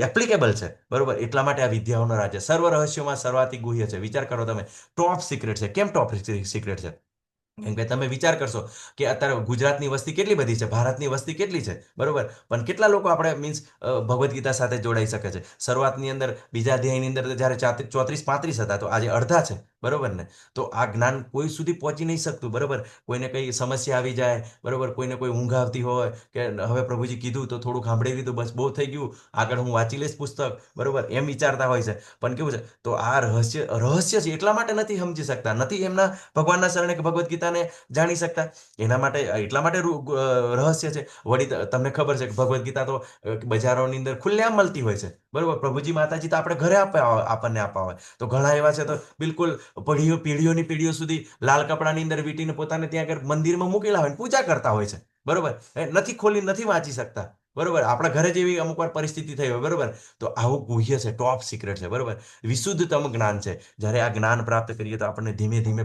S1: એપ્લિકેબલ છે, બરોબર. એટલા માટે આ વિદ્યાઓનો રાજ્ય સર્વ રહસ્યોમાં સર્વાતિ ગુહ્ય છે. વિચાર કરો તમે, ટોપ સિક્રેટ છે. કેમ ટોપ સિક્રેટ છે? કેમ કે તમે વિચાર કરશો કે અત્યારે ગુજરાતની વસ્તી કેટલી બધી છે, ભારતની વસ્તી કેટલી છે, બરોબર, પણ કેટલા લોકો આપણે મીન્સ ભગવદ્ ગીતા સાથે જોડાઈ શકે છે? શરૂઆતની અંદર બીજા અધ્યાયની અંદર જ્યારે 34-35 હતા તો આજે અડધા છે, બરોબર ને. તો આ જ્ઞાન કોઈ સુધી પહોંચી નહીં શકતું, બરોબર. કોઈને કઈ સમસ્યા આવી જાય, બરોબર, કોઈને કોઈ ઊંઘ આવતી હોય કે હવે પ્રભુજી કીધું તો થોડું સાંભળી લીધું, બસ બહુ થઈ ગયું, આગળ હું વાંચી લઈશ પુસ્તક, બરોબર, એમ વિચારતા હોય છે. પણ કેવું છે, તો આ રહસ્ય છે એટલા માટે નથી સમજી શકતા, નથી એમના ભગવાનના શરણે કે ભગવદ્ ગીતાને જાણી શકતા. એના માટે એટલા માટે રહસ્ય છે. વળી તમને ખબર છે કે ભગવદ્ ગીતા તો બજારોની અંદર ખુલ્લેઆમ મળતી હોય છે, બરોબર. પ્રભુજી માતાજી તો આપણે ઘરે આપણને આપવા હોય, તો ઘણા એવા છે તો બિલકુલ પેઢીઓની પેઢીઓ સુધી લાલ કપડાની અંદર વીંટીને પોતાને ત્યાં આગળ મંદિરમાં મૂકેલા હોય, પૂજા કરતા હોય છે, બરોબર. નથી ખોલી, નથી વાંચી શકતા, બરોબર. આપણા ઘરે જેવી અમુક વાર પરિસ્થિતિ થઈ હોય, બરોબર. તો આવું ગુહ્ય છે, ટોપ સિક્રેટ છે, બરોબર. વિશુદ્ધતમ જ્ઞાન છે. જ્યારે આ જ્ઞાન પ્રાપ્ત કરીએ તો આપણને ધીમે ધીમે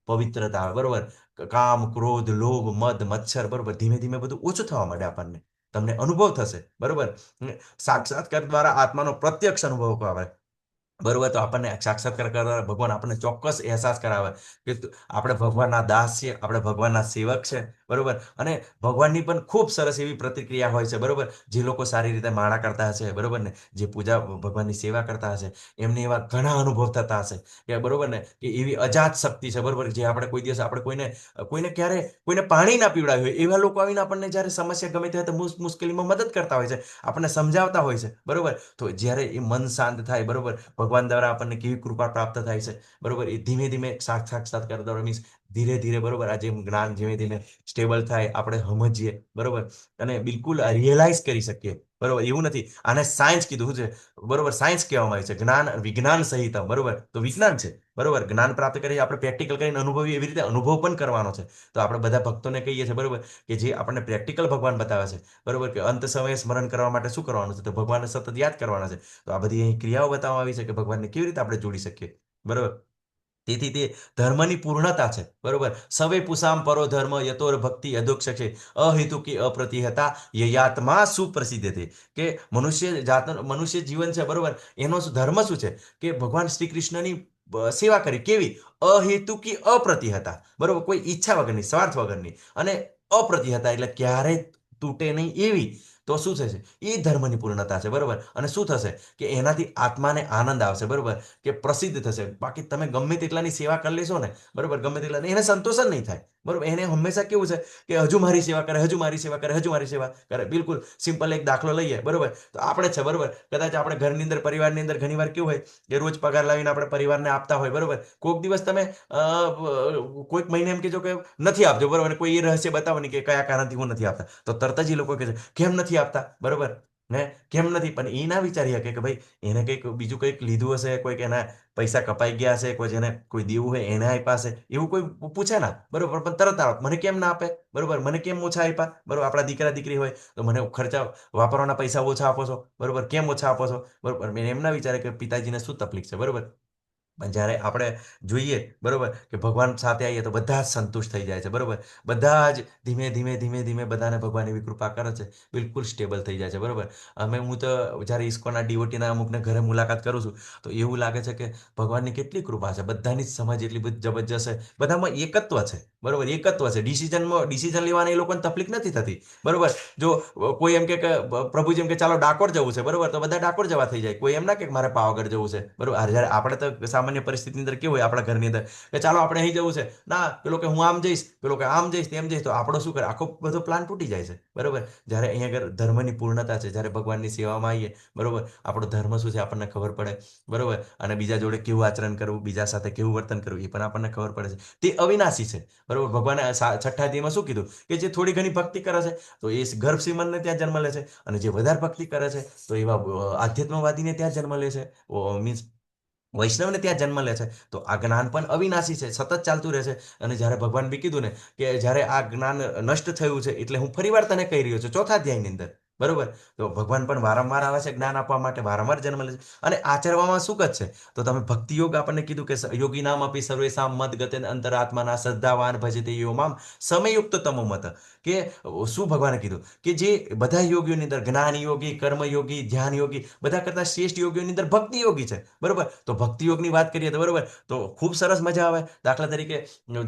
S1: પવિત્રતા આવે, બરોબર. કામ, ક્રોધ, લોભ, મદ, મચ્છર, બરોબર, ધીમે ધીમે બધું ઓછું થવા માંડે આપણને. તમને અનુભવ થશે, બરોબર. સાક્ષાત્કાર દ્વારા આત્માનો પ્રત્યક્ષ અનુભવ આવે, બરોબર. તો આપણને સાક્ષાત્કાર કરવા ભગવાન આપણને ચોક્કસ અહેસાસ કરાવે કે આપણે ભગવાનના દાસ છીએ, આપણે ભગવાનના સેવક છે, બરોબર. અને ભગવાનની પણ ખૂબ સરસ એવી પ્રતિક્રિયા હોય છે, બરોબર. જે લોકો સારી રીતે માળા કરતા હશે, બરોબર ને, જે પૂજા ભગવાનની સેવા કરતા હશે, એમને એવા ઘણા અનુભવ થતા હશે કે, બરોબર ને, કે એવી અજાત શક્તિ છે, બરોબર. જે આપણે કોઈ દિવસ આપણે કોઈને ક્યારે કોઈને પાણી ના પીવડાવ્યું હોય એવા લોકો આવીને આપણને જ્યારે સમસ્યા ગમે તે હોય તો મુશ્કેલીમાં મદદ કરતા હોય છે, આપણને સમજાવતા હોય છે, બરોબર. તો જ્યારે એ મન શાંત થાય, બરોબર, ભગવાન દ્વારા આપણને કેવી કૃપા પ્રાપ્ત થાય છે, બરોબર. એ ધીમે ધીમે સાક્ષાત્કાર દ્વારા મીન્સ ધીરે ધીરે, બરોબર, આ જે જ્ઞાન ધીમે ધીમે સ્ટેબલ થાય, આપણે સમજીએ, બરોબર, અને બિલકુલ રિયલાઇઝ કરી શકીએ, બરોબર. એવું નથી, આને સાયન્સ કીધું છે, બરોબર. સાયન્સ કહેવામાં આવે છે, જ્ઞાન વિજ્ઞાન સહિત, બરોબર. તો વિજ્ઞાન છે, બરોબર. જ્ઞાન પ્રાપ્ત કરી આપણે પ્રેક્ટિકલ કરીને અનુભવી, એવી રીતે અનુભવ પણ કરવાનો છે. તો આપણે બધા ભક્તોને કહીએ છીએ, બરોબર, કે જે આપણને પ્રેક્ટિકલ ભગવાન બતાવે છે, બરોબર, કે અંત સમયે સ્મરણ કરવા માટે શું કરવાનું છે, તો ભગવાનને સતત યાદ કરવાના છે. તો આ બધી અહીં ક્રિયાઓ બતાવવામાં આવી છે કે ભગવાનને કેવી રીતે આપણે જોડી શકીએ, બરોબર. તેથી તે ધર્મની પૂર્ણતા છે, બરોબર. સવે પુષામ પરો ધર્મ યતોર ભક્તિ અધોક્ષે અહેતુકી અપ્રતિહતા યયાત્મા સુપ્રસિદ્ધ છે. કે મનુષ્ય જીવન છે, બરોબર, એનો ધર્મ શું છે કે ભગવાન શ્રી કૃષ્ણની સેવા કરી, કેવી? અહેતુકી અપ્રતિહતા, બરોબર, કોઈ ઈચ્છા વગરની, સ્વાર્થ વગરની, અને અપ્રતિહતા એટલે ક્યારેય તૂટે નહીં એવી. તો શું થશે? એ ધર્મની પૂર્ણતા છે, બરોબર. અને શું થશે કે એનાથી આત્માને આનંદ આવશે, બરોબર, કે પ્રસિદ્ધ થશે. બાકી તમે ગમે તેટલાની સેવા કરી લેશો ને, બરોબર, ગમે તેટલા, એને સંતોષ જ નહીં થાય, બરોબર. એને હંમેશા કેવું છે કે હજુ મારી સેવા કરે, હજુ મારી સેવા કરે, હજુ મારી સેવા કરે. બિલકુલ સિમ્પલ એક દાખલો લઈએ, બરોબર. તો આપણે છે, બરોબર, કદાચ આપણે ઘરની અંદર, પરિવારની અંદર ઘણી વાર કેવું હોય કે રોજ પગાર લાવીને આપણે પરિવારને આપતા હોય, બરોબર. કોઈક દિવસ તમે કોઈક મહિને એમ કહેજો કે નથી આપજો, બરોબર, અને કોઈ એ રહસ્ય બતાવો નહીં કે કયા કારણથી હું નથી આપતા, તો તરત જ એ લોકો કહે છે કેમ નથી આપતા, બરોબર ને, કેમ નથી. પણ એ ના વિચારી શકે કે ભાઈ એને કંઈક બીજું કંઈક લીધું હશે, કોઈક એના પૈસા કપાઈ ગયા હશે, કોઈ જેને કોઈ દેવું હોય એને આપ્યા હશે, એવું કોઈ પૂછે ના, બરોબર. પણ તરત આવે, મને કેમ ના આપે, બરોબર, મને કેમ ઓછા આપ્યા, બરોબર. આપણા દીકરા દીકરી હોય તો મને ખર્ચા વાપરવાના પૈસા ઓછા આપો છો, બરોબર, કેમ ઓછા આપો છો, બરોબર. એમ ના વિચારે કે પિતાજીને શું તકલીફ છે, બરોબર. પણ જ્યારે આપણે જોઈએ બરોબર કે ભગવાન સાથે આવીએ તો બધા જ સંતુષ્ટ થઈ જાય છે બરોબર. બધા જ ધીમે ધીમે ધીમે ધીમે બધાને ભગવાન એવી કૃપા કરે છે, બિલકુલ સ્ટેબલ થઈ જાય છે બરોબર. હું તો જ્યારે ઇસ્કોનના ડીઓટીના અમુકને ઘરે મુલાકાત કરું છું તો એવું લાગે છે કે ભગવાનની કેટલી કૃપા છે, બધાની જ સમજ એટલી બધી જબરજસ્ત છે, બધામાં એકત્વ છે બરોબર, એકત્વ છે. ડિસિઝન લેવાની એ લોકોને તકલીફ નથી થતી બરોબર. જો કોઈ એમ કે પ્રભુજી એમ કે ચાલો ડાકોર જવું છે બરોબર, તો બધા ડાકોર જવા થઈ જાય. કોઈ એમ ના કે મારે પાવાગઢ જવું છે બરોબર. જ્યારે આપણે તો સામાન્ય પરિસ્થિતિની અંદર કેવું હોય આપણા ઘરની અંદર કે ચાલો આપણે અહીં જવું છે, ના પેલો કે હું આમ જઈશ, પેલો કે આમ જઈશ, તેમ જઈશ, તો આપણો શું કરે, આખો બધો પ્લાન તૂટી જાય છે બરોબર. જ્યારે અહીંયા આગળ ધર્મની પૂર્ણતા છે, જ્યારે ભગવાનની સેવામાં આવીએ બરોબર, આપણો ધર્મ શું છે આપણને ખબર પડે બરોબર. અને બીજા જોડે કેવું આચરણ કરવું, બીજા સાથે કેવું વર્તન કરવું એ પણ આપણને ખબર પડે છે. તે અવિનાશી છે બરોબર. ભગવાને છઠ્ઠા અધ્યાયમાં શું કીધું કે જે થોડી ઘણી ભક્તિ કરે છે તો એ ગર્ભ શ્રીમંતને ત્યાં જન્મ લે છે, અને જે વધારે ભક્તિ કરે છે તો એવા આધ્યાત્મવાદીને ત્યાં જન્મ લે છે, મીન્સ વૈષ્ણવને ત્યાં જન્મ લે છે. તો આ જ્ઞાન પણ અવિનાશી છે, સતત ચાલતું રહે છે. અને જ્યારે ભગવાન બી કીધું ને કે જ્યારે આ જ્ઞાન નષ્ટ થયું છે એટલે હું ફરીવાર તને કહી રહ્યો છું ચોથા અધ્યાયની અંદર બરોબર. તો ભગવાન પણ વારંવાર આવે છે જ્ઞાન આપવા માટે, વારંવાર જન્મ લે છે. અને આચરવામાં શું જ છે, તો તમે ભક્તિ યોગ આપણને કીધું કે યોગી નામ આપી સર્વેશામ મદ ગતે અંતરાત્માના શ્રદ્ધાવાન ભજતે યો મામ સમયુક્ત તમો મત. કે શું ભગવાને કીધું કે જે બધા યોગીઓની અંદર જ્ઞાન યોગી, કર્મ યોગી, ધ્યાન યોગી, બધા કરતા શ્રેષ્ઠ યોગીઓની અંદર ભક્તિ યોગી છે બરોબર. તો ભક્તિ યોગની વાત કરીએ તો બરોબર, તો ખૂબ સરસ મજા આવે. દાખલા તરીકે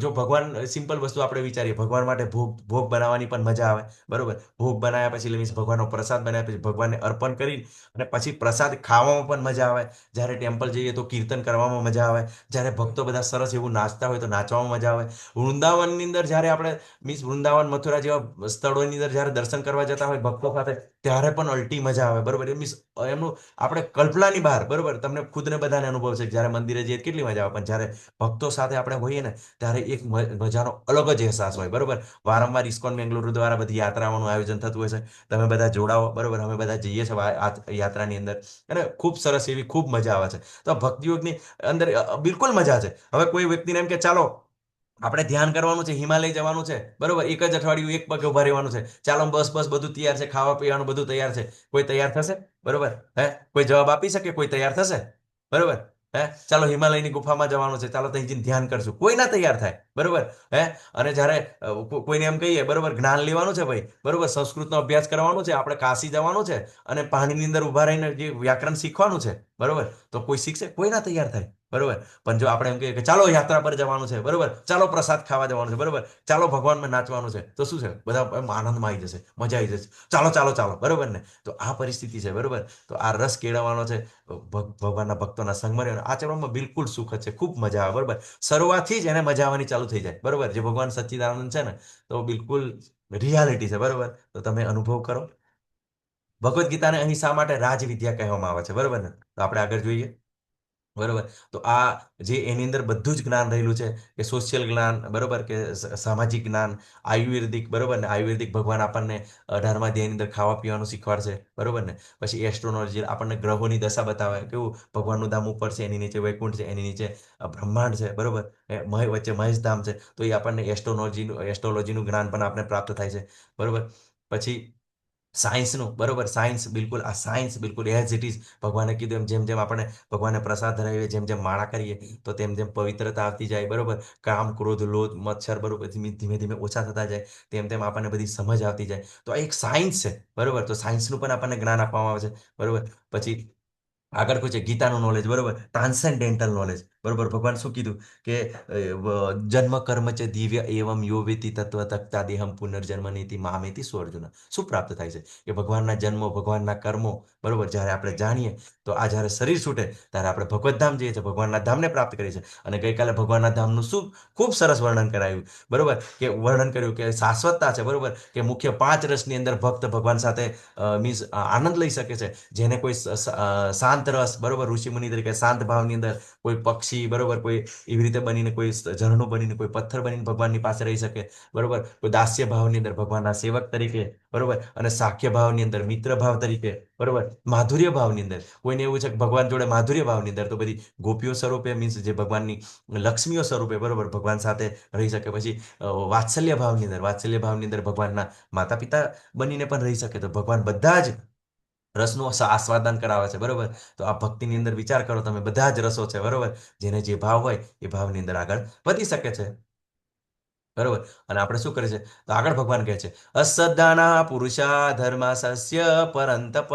S1: જો ભગવાન, સિમ્પલ વસ્તુ આપણે વિચારીએ, ભગવાન માટે ભોગ બનાવવાની પણ મજા આવે બરોબર. ભોગ બનાવ્યા પછી મીન્સ ભગવાનનો પ્રસાદ બનાવ્યા પછી ભગવાનને અર્પણ કરી અને પછી પ્રસાદ ખાવામાં પણ મજા આવે. જ્યારે ટેમ્પલ જઈએ તો કીર્તન કરવામાં મજા આવે. જ્યારે ભક્તો બધા સરસ એવું નાચતા હોય તો નાચવામાં મજા આવે. વૃંદાવનની અંદર જ્યારે આપણે મીન્સ વૃંદાવન, મથુરા જેવા સ્થળોની અંદર જ્યારે દર્શન કરવા જતા હોય ભક્તો સાથે, ત્યારે પણ અલ્ટી મજા આવે બરોબર. મીન્સ એમનું આપણે કલ્પનાની બહાર બરોબર. તમને ખુદને બધાને અનુભવ છે જ્યારે મંદિરે જઈએ કેટલી મજા આવે, પણ જ્યારે ભક્તો સાથે આપણે હોઈએ ને ત્યારે એક મજાનો અલગ જ અહેસાસ હોય બરોબર. વારંવાર ઇસ્કોન બેંગલુરુ દ્વારા બધી યાત્રાઓનું આયોજન થતું હોય છે, તમે બધા જોડાઓ બરોબર. અમે બધા જઈએ છીએ યાત્રાની અંદર અને ખૂબ સરસ એવી ખૂબ મજા આવે છે. તો ભક્તિયોગની અંદર બિલકુલ મજા છે. હવે કોઈ વ્યક્તિને એમ કે ચાલો આપણે ધ્યાન કરવાનું છે, હિમાલય જવાનું છે બરોબર, એક જ અઠવાડિયું એક પગે ઉભા રહેવાનું છે, ચાલો બસ બસ બધું તૈયાર છે, ખાવા પીવાનું બધું તૈયાર છે, કોઈ તૈયાર થશે બરોબર? કોઈ જવાબ આપી શકે? કોઈ તૈયાર થશે બરોબર? ચાલો હિમાલયની ગુફામાં જવાનું છે, ચાલો ત્યાં જઈને ધ્યાન કરશું, કોઈ ના તૈયાર થાય બરોબર. અને જ્યારે કોઈને એમ કહીએ બરોબર જ્ઞાન લેવાનું છે ભાઈ બરોબર, સંસ્કૃતનો અભ્યાસ કરવાનો છે, આપણે કાશી જવાનું છે અને પાણીની અંદર ઉભા રહીને જે વ્યાકરણ શીખવાનું છે બરોબર, તો કોઈ શીખશે? કોઈ ના તૈયાર થાય બરોબર. પણ જો આપણે એમ કહીએ કે ચાલો યાત્રા પર જવાનું છે બરોબર, ચાલો પ્રસાદ ખાવા જવાનું છે બરોબર, ચાલો ભગવાનમાં નાચવાનું છે, તો શું છે, બધા આનંદમાં આવી જશે, મજા આવી જશે, ચાલો ચાલો ચાલો બરોબર ને. તો આ પરિસ્થિતિ છે બરોબર. તો આ રસ કેળવવાનો છે ભગવાનના ભક્તોના સંગમાં રહેવાનો. આચરણમાં બિલકુલ સુખ જ છે, ખૂબ મજા આવે બરોબર. શરૂઆતથી જ એને મજા આવવાની ચાલુ થઈ જાય બરોબર. જે ભગવાન સચ્ચિદાનંદ છે ને, તો બિલકુલ રિયાલિટી છે બરોબર. તો તમે અનુભવ કરો. ભગવદ્ ગીતાને અહીં શા માટે રાજવિદ્યા કહેવામાં આવે છે બરોબર ને, તો આપણે આગળ જોઈએ બરોબર. તો આ જે એની અંદર બધું જ જ્ઞાન રહેલું છે કે સોશિયલ જ્ઞાન બરોબર, કે સામાજિક જ્ઞાન, આયુર્વેદિક બરોબર ને. આયુર્વેદિક ભગવાન આપણને 18મા અધ્યાયની અંદર ખાવા પીવાનું શીખવાડશે બરોબર ને. પછી એસ્ટ્રોનોલોજી આપણને ગ્રહોની દશા બતાવે, કેવું ભગવાનનું ધામ ઉપર છે, એની નીચે વૈકુંઠ છે, એની નીચે બ્રહ્માંડ છે બરોબર, વચ્ચે મહેશધામ છે. તો એ આપણને એસ્ટ્રોલોજીનું જ્ઞાન પણ આપણે પ્રાપ્ત થાય છે બરોબર. પછી સાયન્સનું બરોબર, સાયન્સ બિલકુલ, આ સાયન્સ બિલકુલ એઝ ઇટ ઇઝ ભગવાને કીધું એમ, જેમ જેમ આપણે ભગવાનને પ્રસાદ ધરાવીએ, જેમ જેમ માળા કરીએ તો તેમ જેમ પવિત્રતા આવતી જાય બરોબર. કામ, ક્રોધ, લોભ, મત્સર બરોબર ધીમે ધીમે ઓછા થતા જાય, તેમ તેમ આપણને બધી સમજ આવતી જાય. તો આ એક સાયન્સ છે બરોબર. તો સાયન્સનું પણ આપણને જ્ઞાન આપવામાં આવે છે બરોબર. પછી આગળ કોઈ છે ગીતાનું નોલેજ બરોબર, ટ્રાન્સેન્ડેન્ટલ નોલેજ બરોબર. ભગવાન શું કીધું કે જન્મ કર્મ છે દિવ્ય એવમ યો વેતિ તત્વ તક્તા દેહમ પુનર્જન્મ નીતિ મામેતિ સ્વર્જુન. શું પ્રાપ્ત થાય છે કે ભગવાનના જન્મો, ભગવાનના કર્મો બરોબર જ્યારે આપણે જાણીએ તો આ જ્યારે શરીર છૂટે ત્યારે આપણે ભગવત ધામ જઈએ છીએ, ભગવાનના ધામને પ્રાપ્ત કરીએ છીએ. અને ગઈકાલે ભગવાનના ધામનું શું ખૂબ સરસ વર્ણન કરાયું બરોબર, કે વર્ણન કર્યું કે શાશ્વતતા છે બરોબર, કે મુખ્ય 5 રસની અંદર ભક્ત ભગવાન સાથે મીન્સ આનંદ લઈ શકે છે. જેને કોઈ શાંત રસ બરોબર, ઋષિમુનિ તરીકે શાંત ભાવની અંદર કોઈ પક્ષી બરોબર, કોઈ એવી રીતે બનીને, કોઈ ઝરણું બનીને, કોઈ પથ્થર બનીને ભગવાનની પાસે રહી શકે બરોબર. કોઈ દાસ્ય ભાવની અંદર ભગવાનના સેવક તરીકે બરોબર, અને સાખ્ય ભાવની અંદર મિત્ર ભાવ તરીકે બરોબર, માધુર્ય ભાવની અંદર કોઈને એવું છે કે ભગવાન જોડે માધુર્ય ભાવની અંદર, તો બધી ગોપીઓ સ્વરૂપે મીન્સ જે ભગવાનની લક્ષ્મીઓ સ્વરૂપે બરોબર ભગવાન સાથે રહી શકે. પછી વાત્સલ્ય ભાવની અંદર ભગવાનના માતા પિતા બનીને પણ રહી શકે. તો ભગવાન બધા જ રસનું આસ્વાદન કરાવે છે, બરોબર. તો આ ભક્તિની અંદર વિચાર કરો તમે, બધા જ રસો છે, બરોબર. જેને જે ભાવ હોય એ ભાવની અંદર આગળ વધી શકે છે, બરોબર. અને આપણે શું કરીએ છીએ, તો આગળ ભગવાન કહે છે, અસદ્દાના પુરુષા ધર્મા સસ્ય પરંતપ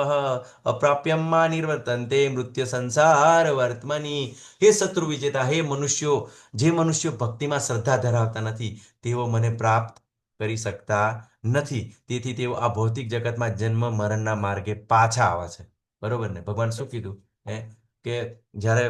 S1: અપ્રાપ્યમ માં નિર્વર્તન્તે મૃત્યુ સંસાર વર્તમની. હે શત્રુ વિજેતા, હે મનુષ્યો, જે મનુષ્યો ભક્તિમાં શ્રદ્ધા ધરાવતા નથી તેઓ મને પ્રાપ્ત કરી શકતા નથી. તેથી તેઓ આ ભૌતિક જગતમાં જન્મ મરણના માર્ગે પાછા આવે છે, બરોબર ને. ભગવાન શું કીધું, હે, કે જ્યારે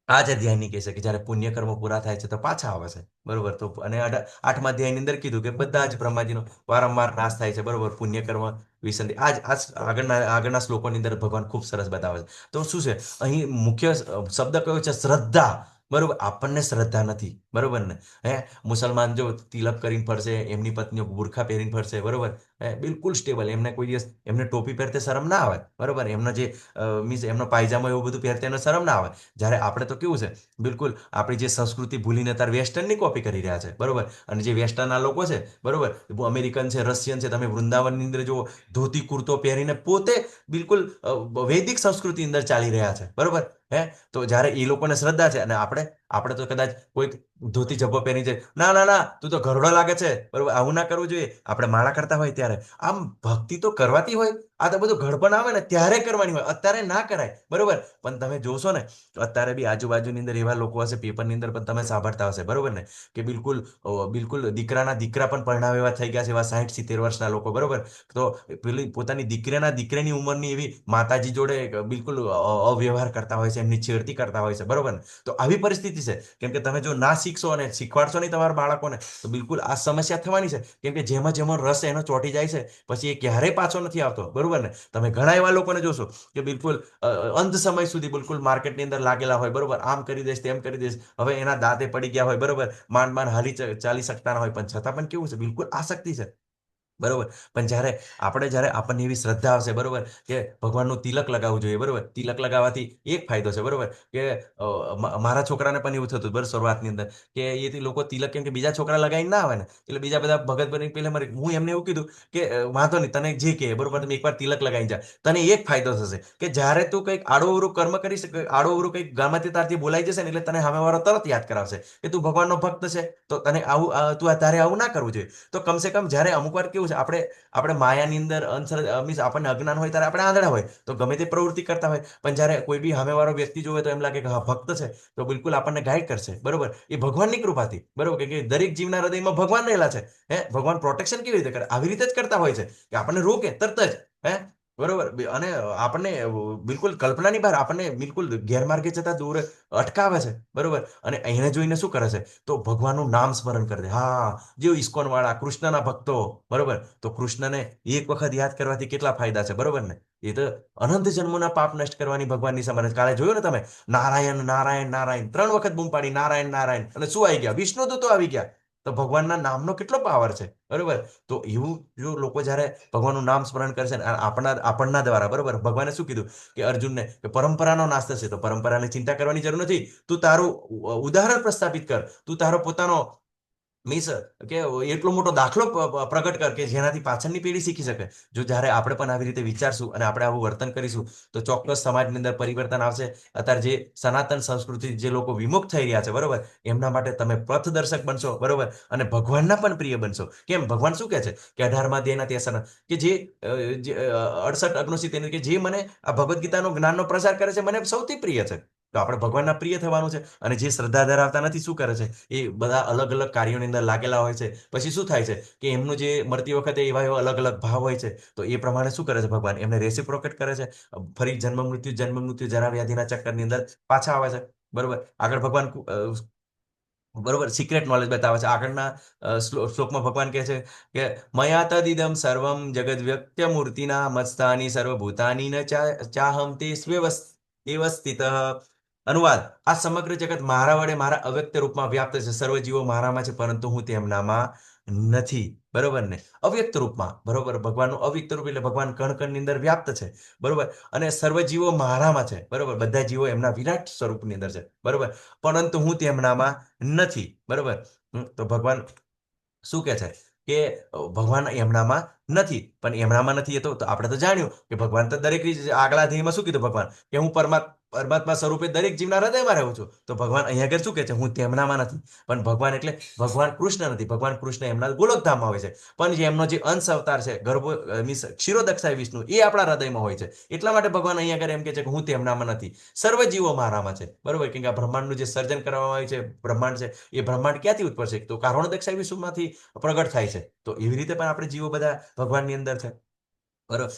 S1: આ જ અધ્યાયની કહે છે કે જ્યારે પુણ્યકર્મો પૂરા થાય છે તો પાછા આવે છે, બરોબર. તો અને આઠમા અધ્યાયની અંદર કીધું કે બધા જ બ્રહ્માજીનો વારંવાર નાશ થાય છે, બરોબર. પુણ્યકર્મ વિસંધિ આ આગળના શ્લોકોની અંદર ભગવાન ખૂબ સરસ બતાવે છે. તો શું છે અહીં મુખ્ય શબ્દ કયો છે, શ્રદ્ધા, બરોબર. આપણને શ્રદ્ધા નથી, બરોબર ને. હે, મુસલમાન જો તિલક કરીને ફરશે, એમની પત્નીઓ બુરખા પહેરીને ફરશે, બરોબર. બિલકુલ સ્ટેબલ, એમને કોઈ દિવસ એમને ટોપી પહેરતે શરમ ના આવે, બરોબર. એમનો જે મીન્સ એમનો પાયજામો એવું બધું પહેરતે એને શરમ ના આવે. જ્યારે આપણે તો કેવું છે, બિલકુલ આપણી જે સંસ્કૃતિ ભૂલીને અત્યારે વેસ્ટર્નની કોપી કરી રહ્યા છે, બરોબર. અને જે વેસ્ટર્નના લોકો છે, બરોબર, અમેરિકન છે, રશિયન છે, તમે વૃંદાવનની અંદર જુઓ, ધોતી કુર્તો પહેરીને પોતે બિલકુલ વૈદિક સંસ્કૃતિ અંદર ચાલી રહ્યા છે, બરોબર. હે, તો જ્યારે એ લોકોને શ્રદ્ધા છે અને આપણે તો કદાચ કોઈક ધોતી જબ્બો પહેરી છે, ના ના ના તું તો ઘરડો લાગે છે, બરોબર, આવું ના કરવું જોઈએ. આપણે માળા કરતા હોય ત્યારે આમ ભક્તિ તો કરવાતી હોય, આ તો બધું ઘડપણ આવે ને ત્યારે કરવાની હોય, અત્યારે ના કરાય, બરોબર. પણ તમે જોશો ને તો અત્યારે બી આજુબાજુની અંદર એવા લોકો હશે, પેપરની અંદર પણ તમે સાંભળતા હશે, બરોબર ને, કે બિલકુલ દીકરાના દીકરા પણ પરણાવે એવા થઈ ગયા છે, એવા 60-70 વર્ષના લોકો, બરોબર. તો પેલી પોતાની દીકરીની ઉંમરની એવી માતાજી જોડે બિલકુલ અવ્યવહાર કરતા હોય છે, એમની છેડતી કરતા હોય છે, બરોબર ને. તો આવી પરિસ્થિતિ છે, કેમ કે તમે જો ના શીખશો અને શીખવાડશો નહીં તમારા બાળકોને તો બિલકુલ આ સમસ્યા થવાની છે. કેમ કે જેમાં જેમાં રસ એનો ચોંટી જાય છે પછી એ ક્યારેય પાછો નથી આવતો, બરોબર ને. તમે ઘણા એવા લોકોને જોશો કે બિલકુલ અંત સમય સુધી બિલકુલ માર્કેટની અંદર લાગેલા હોય, બરોબર. આમ કરી દઈશ, તેમ કરી દઈશ, હવે એના દાંતે પડી ગયા હોય, બરોબર. માંડ માંડ ચાલી શકતા ના હોય, પણ છતાં પણ કેવું છે, બિલકુલ આસક્તિ છે, બરોબર. પણ જ્યારે આપણને એવી શ્રદ્ધા આવશે, બરોબર, કે ભગવાનનું તિલક લગાવવું જોઈએ, બરોબર. તિલક લગાવવાથી એક ફાયદો છે, બરોબર, કે મારા છોકરાને પણ એવું થતું, બરોબર, શરૂઆતની અંદર, કે એથી લોકો તિલક કેમ કે બીજા છોકરા લગાવીને ના આવે ને, એટલે બીજા બધા ભગત બની પેલે મરી. હું એમને એવું કીધું કે વાંધો નહીં, તને જે કહે, બરોબર, તમે એકવાર તિલક લગાવીને જા, તને એક ફાયદો થશે કે જ્યારે તું કંઈક આડોઅવળું કર્મ કરી શકે, આડોઅવળું કંઈક ગામથી તારથી બોલાઈ જશે ને, એટલે તને સામેવાળો તરત યાદ કરાવશે કે તું ભગવાનનો ભક્ત છે, તો તને તું તારે આવું ના કરવું જોઈએ. તો કમસે કમ જ્યારે અમુક વાર કેવું છે, આપણે માયાની અંદર મીન્સ આપણને અજ્ઞાન હોય ત્યારે આપણે આંધળા હોય તો ગમે તે પ્રવૃત્તિ કરતા હોય, પણ જ્યારે કોઈ બી સામેવાળો વ્યક્તિ જોવે તો એમ લાગે કે હા ભક્ત છે, તો બિલકુલ આપણને ગાઈડ કરશે, બરોબર. એ ભગવાનની કૃપાથી, બરોબર, કે દરેક જીવના હૃદયમાં ભગવાન રહેલા છે. હે, ભગવાન પ્રોટેક્શન કેવી રીતે કરે, આવી રીતે જ કરતા હોય છે કે આપણને રોકે તરત જ, હે, બરોબર. અને આપણને બિલકુલ કલ્પનાની બહાર આપણને બિલકુલ ગેરમાર્ગે જતા દૂર અટકાવે છે, બરોબર. અને એને જોઈને શું કરે છે, તો ભગવાનનું નામ સ્મરણ કરે છે. હા, જેઓ ઇસ્કોન વાળા કૃષ્ણના ભક્તો, બરોબર. તો કૃષ્ણને એક વખત યાદ કરવાથી કેટલા ફાયદા છે, બરોબર ને. એ તો અનંત જન્મોના પાપ નષ્ટ કરવાની ભગવાનની સમજ. કાલે જોયું ને તમે, નારાયણ નારાયણ નારાયણ 3 વખત બૂમ પાડી, નારાયણ નારાયણ, અને શું આવી ગયા, વિષ્ણુદૂતો આવી ગયા. તો ભગવાનના નામનો કેટલો પાવર છે, બરોબર. તો એવું જો લોકો જ્યારે ભગવાનનું નામ સ્મરણ કરશે ને આપણના દ્વારા, બરોબર. ભગવાને શું કીધું કે અર્જુનને, કે પરંપરાનો નાશ થશે, તો પરંપરાની ચિંતા કરવાની જરૂર નથી. તું તારું ઉદાહરણ પ્રસ્થાપિત કર, તું તારો પોતાનો મીન્સ કે એટલો મોટો દાખલો પ્રગટ કર કે જેનાથી પાછળની પેઢી શીખી શકે. જો જ્યારે આપણે પણ આવી રીતે વિચારશું અને આપણે આવું વર્તન કરીશું તો ચોક્કસ સમાજની અંદર પરિવર્તન આવશે. અત્યારે જે સનાતન સંસ્કૃતિ જે લોકો વિમુખ થઈ રહ્યા છે, બરોબર, એમના માટે તમે પથદર્શક બનશો, બરોબર. અને ભગવાનના પણ પ્રિય બનશો. કેમ, ભગવાન શું કહે છે કે 18મા અધ્યાયના 63 કે જે 68 અગ્નિશી કે જે મને આ ભગવદ્ ગીતાનો જ્ઞાનનો પ્રસાર કરે છે, મને સૌથી પ્રિય છે. તો આપણે ભગવાનના પ્રિય થવાનું છે. અને જે શ્રદ્ધા ધરાવતા નથી, શું કરે છે, એ બધા અલગ અલગ કાર્યોની અંદર લાગેલા હોય છે. પછી શું થાય છે કે એમનું જે મરતી વખતે એવા એવા અલગ અલગ ભાવ હોય છે, તો એ પ્રમાણે શું કરે છે ભગવાન, એમને રેસિપ્રોકેટ કરે છે. ફરી જન્મ મૃત્યુ જરા વ્યાધિના ચક્કરની અંદર પાછા આવે છે, બરોબર. આગળ ભગવાન બરોબર સિક્રેટ નોલેજ બતાવે છે. આગળના શ્લોકમાં ભગવાન કહે છે કે મયા તદિદમ સર્વમ જગદ વ્યક્ત્ય મૂર્તિના મત્સ્થાની સર્વભૂતાની ન ચાહમ તે વ્યવસ્થિત. અનુવાદ: આ સમગ્ર જગત મારા વડે મારા અવ્યક્ત રૂપમાં વ્યાપ્ત છે. સર્વ જીવો મારામાં છે, પરંતુ હું તેમનામાં નથી, બરોબર ને. અવ્યક્ત રૂપમાં, બરોબર. ભગવાનનું અવ્યક્ત રૂપ એટલે ભગવાન કણ કણની અંદર વ્યાપ્ત છે, બરોબર. અને સર્વ જીવો મારામાં છે, બરોબર. બધા જીવો એમના વિરાટ સ્વરૂપની અંદર છે, બરોબર. પરંતુ હું તેમનામાં નથી, બરોબર. તો ભગવાન શું કહે છે કે ભગવાન એમનામાં નથી, પણ એમનામાં નથી એ તો આપણે તો જાણ્યું કે ભગવાન તો દરેક આગલા અધ્યાયમાં શું કીધું ભગવાન કે હું પરમાત્મા સ્વરૂપે દરેક જીવના હૃદયમાં રહું છું. તો ભગવાન અહીંયા આગળ શું કહે છે, હું તેમનામાં નથી. પણ ભગવાન એટલે ભગવાન કૃષ્ણ નથી. ભગવાન કૃષ્ણ એમના ગોલોકધામમાં હોય છે, પણ જે એમનો જે અંશ અવતાર છે મીન્સ ક્ષીરોદક્ષાય વિષ્ણુ એ આપણા હૃદયમાં હોય છે. એટલા માટે ભગવાન અહીંયા આગળ એમ કહે છે કે હું તેમનામાં નથી, સર્વ જીવો મારામાં છે. બરોબર, કેમ કે આ બ્રહ્માંડનું જે સર્જન કરવામાં આવ્યું છે બ્રહ્માંડ છે, એ બ્રહ્માંડ ક્યાંથી ઉત્પન્ન છે, તો કારણોદક્ષાય વિષ્ણુમાંથી પ્રગટ થાય છે. તો એવી રીતે પણ આપણે જીવો બધા ભગવાનની અંદર છે. બરોબર,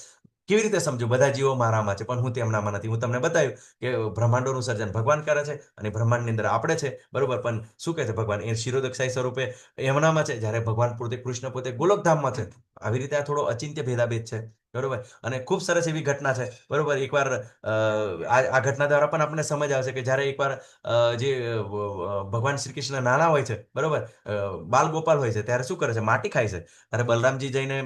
S1: કેવી રીતે સમજો બધા જીવો મારામાં છે પણ હું તેમનામાં નથી? હું તમને બતાવ્યું કે બ્રહ્માંડોનું સર્જન ભગવાન કરે છે અને બ્રહ્માંડની અંદર આપણે છે. બરોબર, પણ શું કહે છે ભગવાન એ ક્ષીરોદક્ષાય સ્વરૂપે એમનામાં છે, જ્યારે ભગવાન પોતે કૃષ્ણ પોતે ગોલોકધામમાં છે. આવી રીતે આ થોડો અચિંત્ય ભેદાભેદ છે. બરોબર, અને ખૂબ સરસ એવી ઘટના છે. બરોબર, એકવાર આ ઘટના દ્વારા પણ આપણને સમજ આવશે કે જ્યારે એકવાર જે ભગવાન શ્રી કૃષ્ણ નાના હોય છે, બરોબર, બાલ ગોપાલ હોય છે, ત્યારે શું કરે છે, માટી ખાય છે. ત્યારે બલરામજી જઈને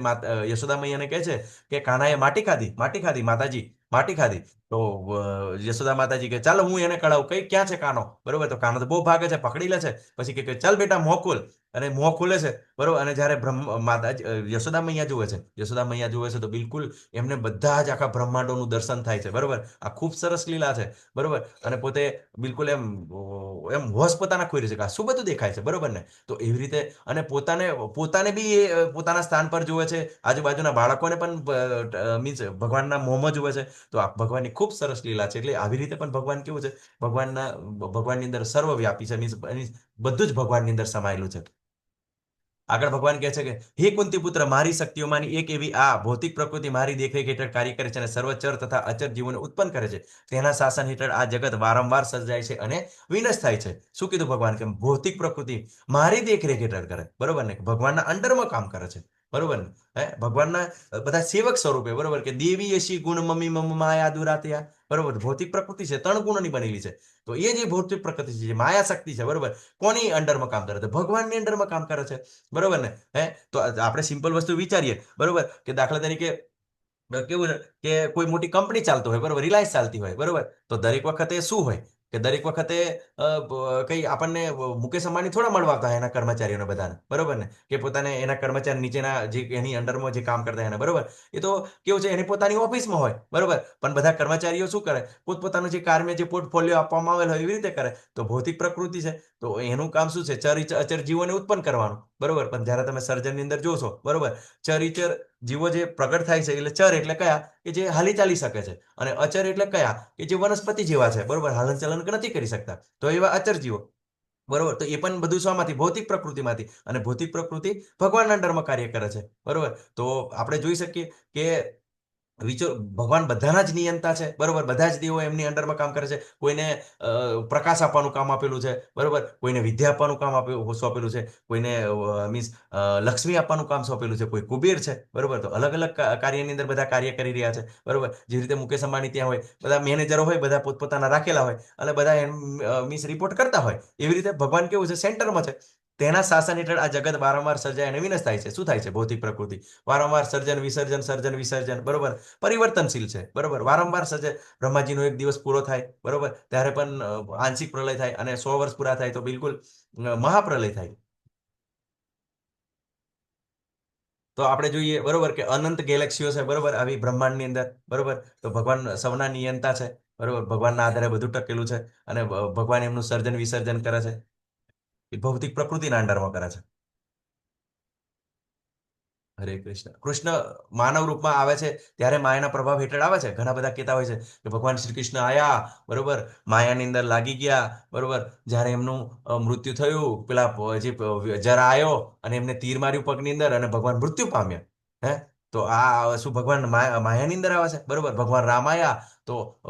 S1: યશોદા મૈયાને કહે છે કે કાનાએ માટી ખાધી માતાજી, માટી ખાધી. તો યશોદા માતાજી કે ચાલો હું એને કળાવું, કઈ ક્યાં છે કાનો? બરોબર, તો કાનો તો બહુ ભાગે છે, પકડી લે છે. પછી કે ચાલ બેટા મોં ખોલ, અને મોં ખોલે છે. બરોબર, અને જ્યારે માતાજી યશોદા મૈયા જુએ છે, યશોદા મૈયા જુએ છે તો બિલકુલ એમને બધા જ આખા બ્રહ્માંડોનું દર્શન થાય છે. બરોબર, આ ખૂબ સરસ લીલા છે. બરોબર, અને પોતે બિલકુલ એમ હોશ પોતાના ખોઈ છે કે આ શું બધું દેખાય છે. બરોબર ને? તો એવી રીતે અને પોતાને બી એ પોતાના સ્થાન પર જુએ છે, આજુબાજુના બાળકોને પણ મીન્સ ભગવાનના મોંમાં જુએ છે. તો આ ભગવાનની ખૂબ સરસ લીલા છે. એટલે આવી રીતે પણ ભગવાન કેવું છે, ભગવાનની અંદર સર્વવ્યાપી છે. મીન્સ બધું જ ભગવાનની અંદર સમાયેલું છે. આગળ ભગવાન કહે છે કે હે કુંતી પુત્ર, મારી શક્તિઓમાંની એક એવી આ ભૌતિક પ્રકૃતિ મારી દેખરેખ હેઠળ કાર્ય કરે છે અને સર્વચર તથા અચર જીવોને ઉત્પન્ન કરે છે. તેના શાસન હેઠળ આ જગત વારંવાર સર્જાય છે અને વિનાશ થાય છે. શું કીધું ભગવાન? કે ભૌતિક પ્રકૃતિ મારી દેખરેખ હેઠળ કરે. બરોબર ને? ભગવાનના અંડરમાં કામ કરે છે. બરોબર ને? ભગવાનના બધા સેવક સ્વરૂપે. બરોબર, કે દેવી યશી ગુણ મમ્મી મમ માયા દુરાત્યા. બરોબર, ભૌતિક પ્રકૃતિ છે, 3 ગુણોની બનેલી છે. તો એ જે ભૌતિક પ્રકૃતિ છે, જે માયા શક્તિ છે, બરોબર, કોની અંડરમાં કામ કરે છે? ભગવાનની અંડરમાં કામ કરે છે. બરોબર ને? તો આપણે સિમ્પલ વસ્તુ વિચારીએ. બરોબર, કે દાખલા તરીકે કેવું છે કે કોઈ મોટી કંપની ચાલતો હોય, બરોબર, રિલાયન્સ ચાલતી હોય. બરોબર, તો દરેક વખતે શું હોય કે દરેક વખતે કઈ આપણને મુકેશ અંબાણી થોડા મળવા આવતા હોય એના કર્મચારીઓને બધાને. બરોબર ને? કે પોતાને એના કર્મચારી નીચેના જે એની અંડરમાં જે કામ કરતા એને. બરોબર, એ તો કેવું છે, એની પોતાની ઓફિસમાં હોય. બરોબર, પણ બધા કર્મચારીઓ શું કરે, પોતપોતાનું જે કાર્ય જે પોર્ટફોલિયો આપવામાં આવેલ હોય એવી રીતે કરે. તો ભૌતિક પ્રકૃતિ છે, તો એનું કામ શું છે, અચર જીવોને ઉત્પન્ન કરવાનું. બરોબર, પણ જ્યારે તમે સર્જનની અંદર જોશો, બરોબર, ચરિચર જીવો જે પ્રગટ થાય છે, એટલે ચર એટલે કયા કે જે હાલી ચાલી શકે છે, અને અચર એટલે કયા કે જે વનસ્પતિ જેવા છે. બરોબર, હલન ચલન નથી કરી શકતા. તો એવા અચર જીવો. બરોબર, તો એ પણ બધું શામાંથી? ભૌતિક પ્રકૃતિમાંથી. અને ભૌતિક પ્રકૃતિ ભગવાનના અંડરમાં કાર્ય કરે છે. બરોબર, તો આપણે જોઈ શકીએ કે ભગવાન બધાના જ નિયંતા છે. બરોબર, બધા જ દેવો એમની અંડરમાં કામ કરે છે. કોઈને પ્રકાશ આપવાનું કામ આપેલું છે. બરોબર, કોઈને વિદ્યા આપવાનું કામ સોંપેલું છે. કોઈને મીન્સ લક્ષ્મી આપવાનું કામ સોંપેલું છે. કોઈ કુબેર છે. બરોબર, તો અલગ અલગ કાર્યની અંદર બધા કાર્ય કરી રહ્યા છે. બરોબર, જેવી રીતે મુકેશ અંબાણી ત્યાં હોય, બધા મેનેજરો હોય, બધા પોતપોતાના રાખેલા હોય, અને બધા મીન્સ રિપોર્ટ કરતા હોય. એવી રીતે ભગવાન કેવું છે, સેન્ટરમાં છે. તેના શાસન હેઠળ આ જગત વારંવાર સર્જાય અને વિનાશ થાય છે. શું થાય છે? ભૌતિક પ્રકૃતિ વારંવાર સર્જન વિસર્જન. બરોબર, પરિવર્તનશીલ છે. બરોબર, વારંવાર સર્જે. બ્રહ્માજીનો એક દિવસ પૂરો થાય, બરોબર, ત્યારે પણ આંશિક પ્રલય થાય, અને 100 વર્ષ પૂરા થાય તો બિલકુલ મહાપ્રલય થાય. તો આપણે જોઈએ, બરોબર, કે અનંત ગેલેક્સીઓ છે. બરોબર, આવી બ્રહ્માંડની અંદર. બરોબર, તો ભગવાન સૌના નિયંતા છે. બરોબર, ભગવાનના આધારે બધું ટકેલું છે, અને ભગવાન એમનું સર્જન વિસર્જન કરે છે. એ ભૌતિક પ્રકૃતિના અંડરમાં કરે છે. હરે કૃષ્ણ. કૃષ્ણ માનવ રૂપમાં આવે છે ત્યારે માયાના પ્રભાવ હેઠળ આવે છે. ઘણા બધા કહેતા હોય છે કે ભગવાન શ્રી કૃષ્ણ આયા, બરોબર, માયાની અંદર લાગી ગયા. બરોબર, જ્યારે એમનું મૃત્યુ થયું, પેલા જે જરા આવ્યો અને એમને તીર માર્યું પગની અંદર, અને ભગવાન મૃત્યુ પામ્યા. તો આ શું ભગવાન માયાની અંદર આવે છે? બરોબર, ભગવાન રામ આયા તો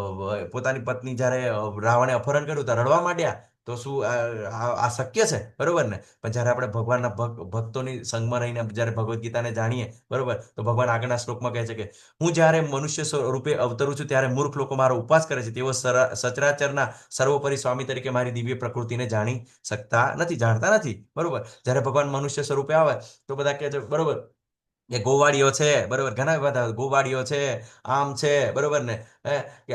S1: પોતાની પત્ની જ્યારે રાવણે અપહરણ કર્યું તો રડવા માંડ્યા. તો શું આ શક્ય છે? બરોબર ને? પણ જ્યારે આપણે ભગવાનના ભક્તોની સંગમાં રહીને જ્યારે ભગવદ્ ગીતાને જાણીએ, બરોબર, તો ભગવાન આગળના શ્લોકમાં કહે છે કે હું જ્યારે મનુષ્ય રૂપે અવતરું છું ત્યારે મૂર્ખ લોકો મારો ઉપવાસ કરે છે. તેઓ સચરાચરના સર્વોપરી સ્વામી તરીકે મારી દિવ્ય પ્રકૃતિને જાણી શકતા નથી, જાણતા નથી. બરોબર, જ્યારે ભગવાન મનુષ્ય સ્વરૂપે આવે તો બધા કહે છે, બરોબર, કે ગોવાળીઓ છે, બરોબર, ઘણા બધા ગોવાળીઓ છે, આમ છે, બરોબર ને, કે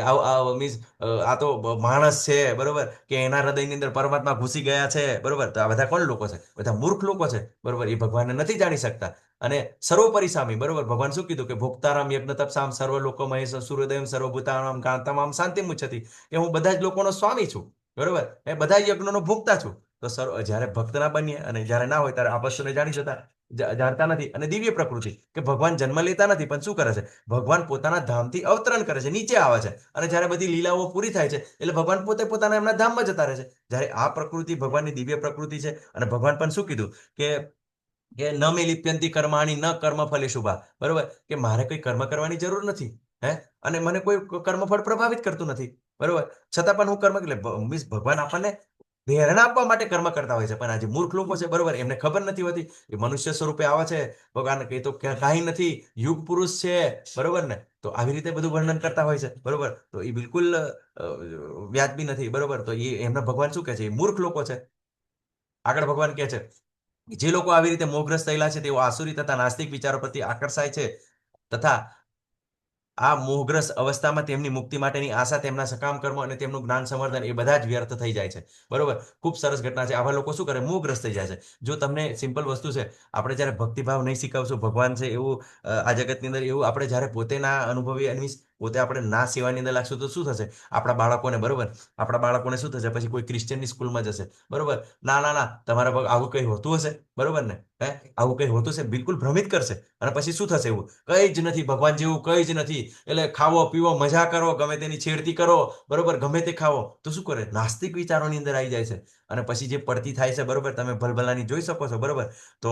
S1: મીન્સ આ તો માણસ છે, બરોબર, કે એના હૃદયની અંદર પરમાત્મા ઘૂસી ગયા છે, બરોબર. તો આ બધા કોણ લોકો છે? બધા મૂર્ખ લોકો છે, બરોબર. એ ભગવાનને નથી જાણી શકતા. અને સર્વોપરી સ્વામી, બરોબર, ભગવાન શું કીધું કે ભોક્તારામ યજ્ઞ તપસામ સર્વ લોકો મહેશ સૂર્યદેવ સર્વભૂતાનામ કાંતામામ શાંતિ મુચ્છતિ, કે હું બધા જ લોકોનો સ્વામી છું, બરોબર. એ બધા જ યજ્ઞોનો ભોગતા છું. તો જ્યારે ભક્ત ના બનીએ અને જ્યારે ના હોય ત્યારે આ વસ્તુને જાણી શકતા જાણતા નથી. અને દિવ્ય પ્રકૃતિ, કે ભગવાન જન્મ લેતા નથી, પણ શું કરે છે? ભગવાન પોતાના ધામથી અવતરણ કરે છે, નીચે આવે છે. અને જ્યારે બધી લીલાઓ પૂરી થાય છે એટલે ભગવાન પોતે પોતાના એમના ધામમાં જતા રહે છે. જ્યારે આ પ્રકૃતિ ભગવાનની દિવ્ય પ્રકૃતિ છે. અને ભગવાન પણ શું કીધું કે ન મે લિપ્યંતી કર્માણી ન કર્મ ફલે શુભા, બરોબર, કે મારે કોઈ કર્મ કરવાની જરૂર નથી. હે, અને મને કોઈ કર્મફળ પ્રભાવિત કરતું નથી, બરોબર. છતાં પણ હું કર્મ એટલે મીન્સ ભગવાન આપણને પ્રેરણા આપવા માટે કર્મ કરતા હોય છે. પણ આજે મૂર્ખ લોકો છે, બરોબર, એમને ખબર નથી હોતી. એ મનુષ્ય સ્વરૂપે આવે છે, ભગવાન કહે તો કાંઈ નથી, યુગ પુરુષ છે, બરોબર ને. તો આવી રીતે બધું વર્ણન કરતા હોય છે, બરોબર. તો એ બિલકુલ વ્યાજબી નથી, બરોબર. તો એ એમના ભગવાન શું કહે છે? એ મૂર્ખ લોકો છે. આગળ ભગવાન કહે છે જે લોકો આવી રીતે મોહગ્રસ્ત થયેલા છે તેઓ આસુરી તથા નાસ્તિક વિચારો પ્રત્યે આકર્ષાય છે, તથા આ મોહગ્રસ્ત અવસ્થામાં તેમની મુક્તિ માટેની આશા, તેમના સકામ કર્મો અને તેમનું જ્ઞાન સંવર્ધન એ બધા જ વ્યર્થ થઈ જાય છે, બરોબર. ખૂબ સરસ ઘટના છે. આવા લોકો શું કરે? મોહગ્રસ્ત થઈ જાય છે. જો તમને સિમ્પલ વસ્તુ છે, આપણે જ્યારે ભક્તિભાવ નહીં શીખવશું ભગવાન છે એવું આ જગતની અંદર, એવું આપણે જ્યારે પોતે ના અનુભવી અને પોતે આપણે ના સેવાની અંદર લાગશું તો શું થશે? આપણા બાળકોને, બરોબર, આપણા બાળકોને શું થશે? પછી કોઈ ક્રિશ્ચિયનની સ્કૂલમાં જશે, બરોબર. ના ના ના, તમારા આવું કઈ હોતું હશે, બરોબર ને? આવું કઈ હોતું છે? બિલકુલ ભ્રમિત કરશે. અને પછી શું થશે? એવું કઈ જ નથી, ભગવાન જેવું કઈ જ નથી. એટલે ખાવો પીવો મજા કરો, ગમે તેની છેડતી કરો, બરોબર, ગમે તે ખાવો. તો શું કરે? નાસ્તિક વિચારોની અંદર આવી જાય છે. અને પછી જે પડતી થાય છે, બરોબર, તમે ભલભલાની જોઈ શકો છો, બરોબર. તો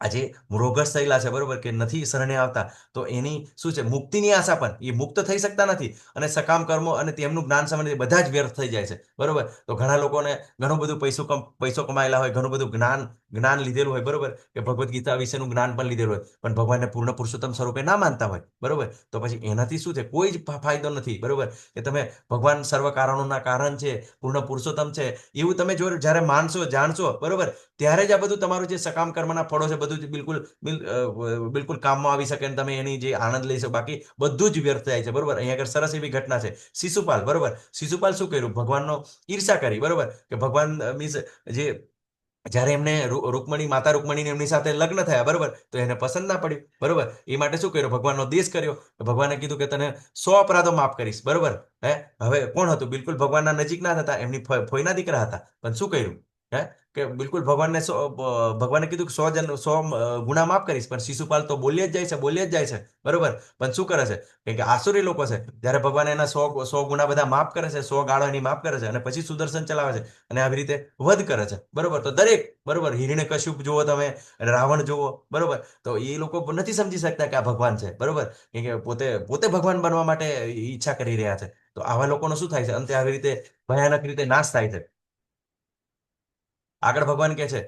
S1: આજે રોગસ્થ થયેલા છે, બરોબર, કે નથી શરણે આવતા, તો એની શું છે? મુક્તિની આશા પણ એ મુક્ત થઈ શકતા નથી. અને સકામ કર્મો અને તેમનું જ્ઞાન સંબંધિત બધા જ વ્યર્થ થઈ જાય છે, બરોબર. તો ઘણા લોકોને ઘણું બધું પૈસો કમાયેલા હોય, ઘણું બધું જ્ઞાન લીધેલું હોય, બરોબર, કે ભગવદ્ ગીતા વિશેનું જ્ઞાન પણ લીધેલું હોય, પણ ભગવાનને પૂર્ણ પુરુષોત્તમ સ્વરૂપે ના માનતા હોય, બરોબર. તો પછી એનાથી શું છે? કોઈ જ ફાયદો નથી, બરોબર. કે તમે ભગવાન સર્વ કારણોના કારણ છે, પૂર્ણ પુરુષોત્તમ છે, એવું તમે જો જ્યારે માનશો, જાણશો, બરોબર, ત્યારે જ આ બધું તમારું જે સકામ કર્મના ફળો છે બધું જ બિલકુલ કામમાં આવી શકે અને તમે એની જે આનંદ લઈ શકો. બાકી બધું જ વ્યર્થ થાય છે, બરોબર. અહીંયા આગળ સરસ એવી ઘટના છે. શિશુપાલ, બરોબર, શિશુપાલ શું કર્યું? ભગવાનનો ઈર્ષા કરી, બરોબર, કે ભગવાન મીન્સ જે જ્યારે એમને માતા રૂકમણીને એમની સાથે લગ્ન થયા, બરોબર, તો એને પસંદ ના પડ્યું, બરોબર. એ માટે શું કર્યું? ભગવાનનો દેશ કર્યો. ભગવાને કીધું કે તને 100 અપરાધો માફ કરીશ, બરોબર. હવે કોણ હતું? બિલકુલ ભગવાનના નજીક ના હતા, એમની ફોઈના દીકરા હતા. પણ શું કર્યું? કે બિલકુલ ભગવાને કીધું કે 100 ગુના માફ કરીશ, પણ શિશુપાલ તો બોલ્યા જ જાય છે, બોલ્યા જ જાય છે, બરોબર. પણ શું કરે છે? કે આસુરી લોકો છે, જ્યારે ભગવાન એના 100 ગુના બધા માફ કરે છે, 100 ગાળો એની માફ કરે છે, અને પછી સુદર્શન ચલાવે છે અને આવી રીતે વધ કરે છે, બરોબર. તો દરેક, બરોબર, હિરણ્યકશ્યપ જુઓ તમે, રાવણ જુઓ, બરોબર. તો એ લોકો નથી સમજી શકતા કે આ ભગવાન છે, બરોબર, કે પોતે પોતે ભગવાન બનવા માટે ઈચ્છા કરી રહ્યા છે. તો આવા લોકોનો શું થાય છે? અંતે આવી રીતે ભયાનક રીતે નાશ થાય છે. આગળ ભગવાન કહે છે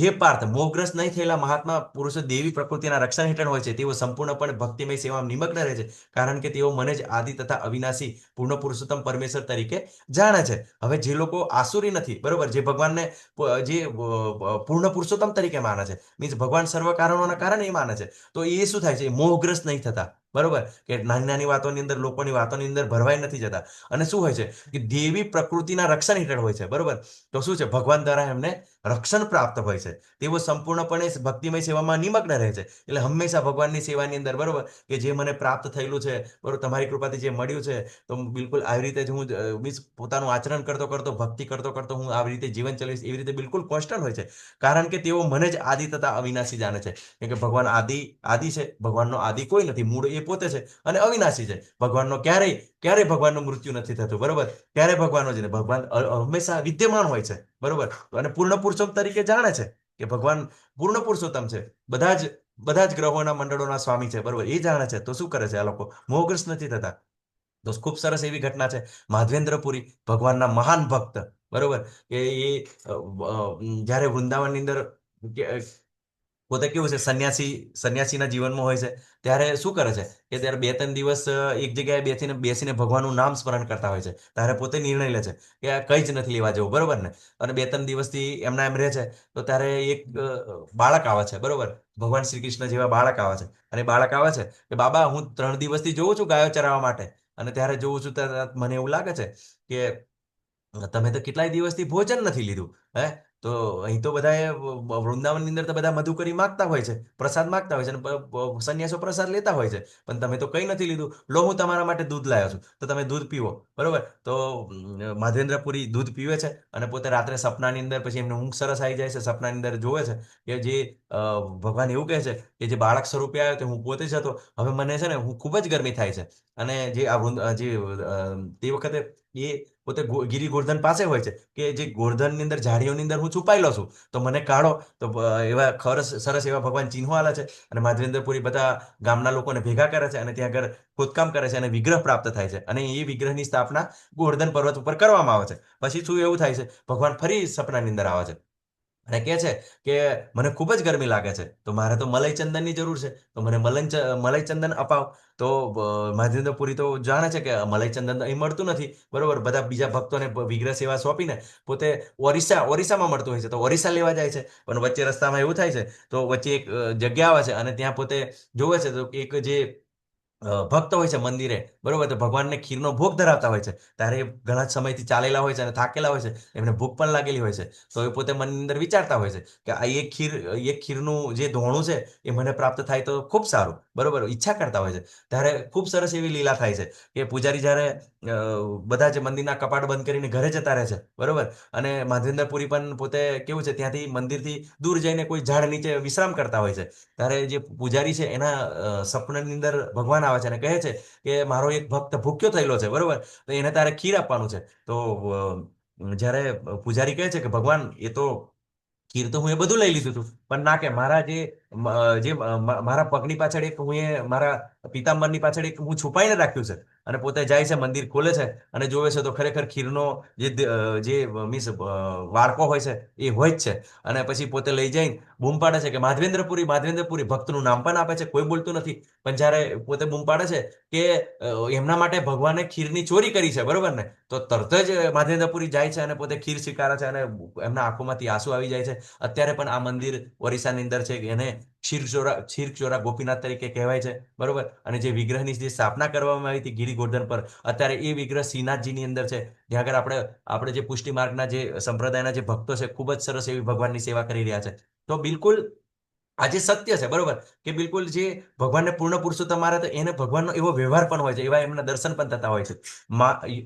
S1: હે પાર્થ, મોહગ્રસ્ત નહીં થયેલા મહાત્મા પુરુષો દેવી પ્રકૃતિના રક્ષણ હેઠળ હોય છે. તેઓ સંપૂર્ણપણે ભક્તિમય સેવામાં નિમગ્ન રહે છે, કારણ કે તેઓ મને જ આદિ તથા અવિનાશી પૂર્ણ પુરુષોત્તમ પરમેશ્વર તરીકે જાણે છે. હવે જે લોકો આસુરી નથી, બરોબર, જે ભગવાનને જે પૂર્ણ પુરુષોત્તમ તરીકે માને છે, મીન્સ ભગવાન સર્વ કારણોના કારણે એ માને છે, તો એ શું થાય છે? મોહગ્રસ્ત નહીં થતા, બરોબર, કે નાની નાની વાતોની અંદર, લોકોની વાતોની અંદર ભરવાઈ નથી જતા. અને શું હોય છે? કે દેવી પ્રકૃતિના રક્ષણ હેઠળ હોય છે, બરોબર. તો શું છે? ભગવાન દ્વારા એમને રક્ષણ પ્રાપ્ત હોય છે. તેઓ સંપૂર્ણપણે ભક્તિમય સેવામાં નિમગ્ન રહે છે. એટલે હંમેશા ભગવાનની સેવાની અંદર, બરોબર, કે જે મને પ્રાપ્ત થયેલું છે, બરોબર, તમારી કૃપાથી જે મળ્યું છે, તો બિલકુલ આવી રીતે જ હું મીન્સ પોતાનું આચરણ કરતો કરતો, ભક્તિ કરતો કરતો હું આવી રીતે જીવન ચલાવીશ, એવી રીતે બિલકુલ કોન્સ્ટન્ટ હોય છે. કારણ કે તેઓ મને જ આદિ તથા અવિનાશી જાણે છે. કેમ કે ભગવાન આદિ છે, ભગવાનનો આદિ કોઈ નથી, મૂળ એ પોતે છે અને અવિનાશી છે. ભગવાનનો ક્યારેય ભગવાનનું મૃત્યુ નથી થતું, બરોબર. ક્યારે ભગવાનનો જ નહીં, ભગવાન હંમેશા વિદ્યમાન હોય છે, બરોબર. અને પૂર્ણ પુરુષોત્તમ તરીકે જાણે છે કે ભગવાન પૂર્ણ પુરુષોત્તમ છે, બધા જ ગ્રહોના મંડળોના સ્વામી છે, બરોબર, એ જાણે છે. તો શું કરે છે? આ લોકો મોહગ્રસ્ત નથી થતા. તો ખૂબ સરસ એવી ઘટના છે. માધવેન્દ્રપુરી ભગવાનના મહાન ભક્ત, બરોબર, કે એ જ્યારે વૃંદાવનની અંદર પોતે કેવું છે સંન્યાસીના જીવનમાં હોય છે ત્યારે શું કરે છે કે ત્યારે 2-3 દિવસ એક જગ્યાએ બેસીને ભગવાનનું નામ સ્મરણ કરતા હોય છે. ત્યારે પોતે નિર્ણય લે છે કે આ કંઈ જ નથી લેવા જેવું, બરોબર ને? અને 2-3 દિવસથી એમના એમ રહે છે. તો ત્યારે એક બાળક આવે છે, બરોબર? ભગવાન શ્રી કૃષ્ણ જેવા બાળક આવે છે અને એ બાળક આવે છે કે બાબા, હું 3 દિવસથી જોઉં છું ગાયો ચરાવવા માટે, અને ત્યારે જોઉં છું ત્યારે મને એવું લાગે છે કે તમે તો કેટલાય દિવસથી ભોજન નથી લીધું. હે? તો અહીં તો બધાએ વૃંદાવનની અંદર તો બધા મધુકરી માગતા હોય છે, પ્રસાદ માગતા હોય છે, અને સંન્યાસો પ્રસાદ લેતા હોય છે. પણ તમે તો કંઈ નથી લીધું. લો, હું તમારા માટે દૂધ લાવ્યો છું, તો તમે દૂધ પીવો, બરોબર? તો માધવેન્દ્રપુરી દૂધ પીવે છે અને પોતે રાત્રે સપનાની અંદર પછી એમને ઊંઘ સરસ આવી જાય છે. સપનાની અંદર જોવે છે કે જે ભગવાન એવું કહે છે કે જે બાળક સ્વરૂપે આવ્યો તે હું પોતે જ હતો. હવે મને છે ને હું ખૂબ જ ગરમી થાય છે. અને જે આ તે વખતે એ પોતે ગિરી ગોર્ધન પાસે હોય છે કે જે ગોર્ધનની અંદર ઝાડીઓની અંદર હું છુપાયેલો છું, તો મને કાઢો. તો એવા સરસ એવા ભગવાન ચિહ્નો આલે છે. અને માધવેન્દ્રપુરી બધા ગામના લોકોને ભેગા કરે છે અને ત્યાં આગળ ખોદકામ કરે છે અને વિગ્રહ પ્રાપ્ત થાય છે. અને એ વિગ્રહની સ્થાપના ગોવર્ધન પર્વત ઉપર કરવામાં આવે છે. પછી શું એવું થાય છે, ભગવાન ફરી સપનાની અંદર આવે છે અને કહે છે કે મને ખૂબ જ ગરમી લાગે છે, તો મારે તો મલય ચંદનની જરૂર છે, તો મને મલય ચંદન અપાવ. તો મહેન્દ્રપુરી તો જાણે છે કે મલય ચંદન અહીં મળતું નથી, બરોબર? બધા બીજા ભક્તોને વિગ્રહ સેવા સોંપીને પોતે ઓરિસ્સામાં મળતું હોય છે, તો ઓરિસ્સા લેવા જાય છે. પણ વચ્ચે રસ્તામાં એવું થાય છે, તો વચ્ચે એક જગ્યા આવે છે અને ત્યાં પોતે જોવે છે તો એક જે ભક્ત હોય છે મંદિરે, બરોબર? તો ભગવાનને ખીરનો ભોગ ધરાવતા હોય છે. ત્યારે એ ઘણા સમયથી ચાલેલા હોય છે અને થાકેલા હોય છે, એમને ભૂખ પણ લાગેલી હોય છે. તો એ પોતે મનની અંદર વિચારતા હોય છે કે આ એક ખીરનું જે ધોણું છે એ મને પ્રાપ્ત થાય તો ખૂબ સારું, બરોબર? ઈચ્છા કરતા હોય છે. ત્યારે ખૂબ સરસ એવી લીલા થાય છે કે પૂજારી જ્યારે બધા જ મંદિરના કપાટ બંધ કરીને ઘરે જતા રહે છે, બરોબર? અને માધવેન્દ્રપુરી પણ પોતે કેવું છે, ત્યાંથી મંદિરથી દૂર જઈને કોઈ ઝાડ નીચે વિશ્રામ કરતા હોય છે. ત્યારે જે પૂજારી છે એના સપનાની અંદર ભગવાન આવે છે અને કહે છે કે મારો એક ભક્ત ભૂખ્યો થયેલો છે, બરોબર? તો એને તારે ખીર આપવાનું છે. તો જ્યારે પૂજારી કહે છે કે ભગવાન, એ તો ખીર તો હું એ બધું લઈ લીધું હતું, પણ ના, કે મારા મારા પગની પાછળ એક હું મારા પિતાંબરની પાછળ એક હું છુપાઈને રાખ્યું છે. અને પોતે જાય છે, મંદિર ખોલે છે અને જોવે છે તો ખરેખર ખીરનો જે મીન્સ વાડકો હોય છે એ હોય જ છે. અને પછી પોતે લઈ જઈને બૂમ પાડે છે કે માધવેન્દ્રપુરી, માધવેન્દ્રપુરી. ભક્તનું નામ પણ આપે છે, કોઈ બોલતું નથી. પણ જ્યારે પોતે બૂમ પાડે છે કે એમના માટે ભગવાને ખીરની ચોરી કરી છે, બરોબર ને? તો તરત જ માધવેન્દ્રપુરી જાય છે અને પોતે ખીર સ્વીકારે છે અને એમના આંખોમાંથી આંસુ આવી જાય છે. અત્યારે પણ આ મંદિર ઓરિસ્સાની અંદર છે, એને ક્ષીરચોરા ગોપીનાથ તરીકે કહેવાય છે, બરોબર? અને જે વિગ્રહની જે સ્થાપના કરવામાં આવી હતી ગિરી ગોર્ધન પર, અત્યારે એ વિગ્રહ શ્રીનાથજીની અંદર છે. જ્યાં આગળ આપણે જે પુષ્ટિ માર્ગના જે સંપ્રદાયના જે ભક્તો છે, ખૂબ જ સરસ એવી ભગવાનની સેવા કરી રહ્યા છે. તો બિલકુલ આ જે સત્ય છે, બરોબર, કે બિલકુલ જે ભગવાનને પૂર્ણ પુરુષોત્તમ મારે તો એને ભગવાનનો એવો વ્યવહાર પણ હોય છે, એવા એમના દર્શન પણ થતા હોય છે.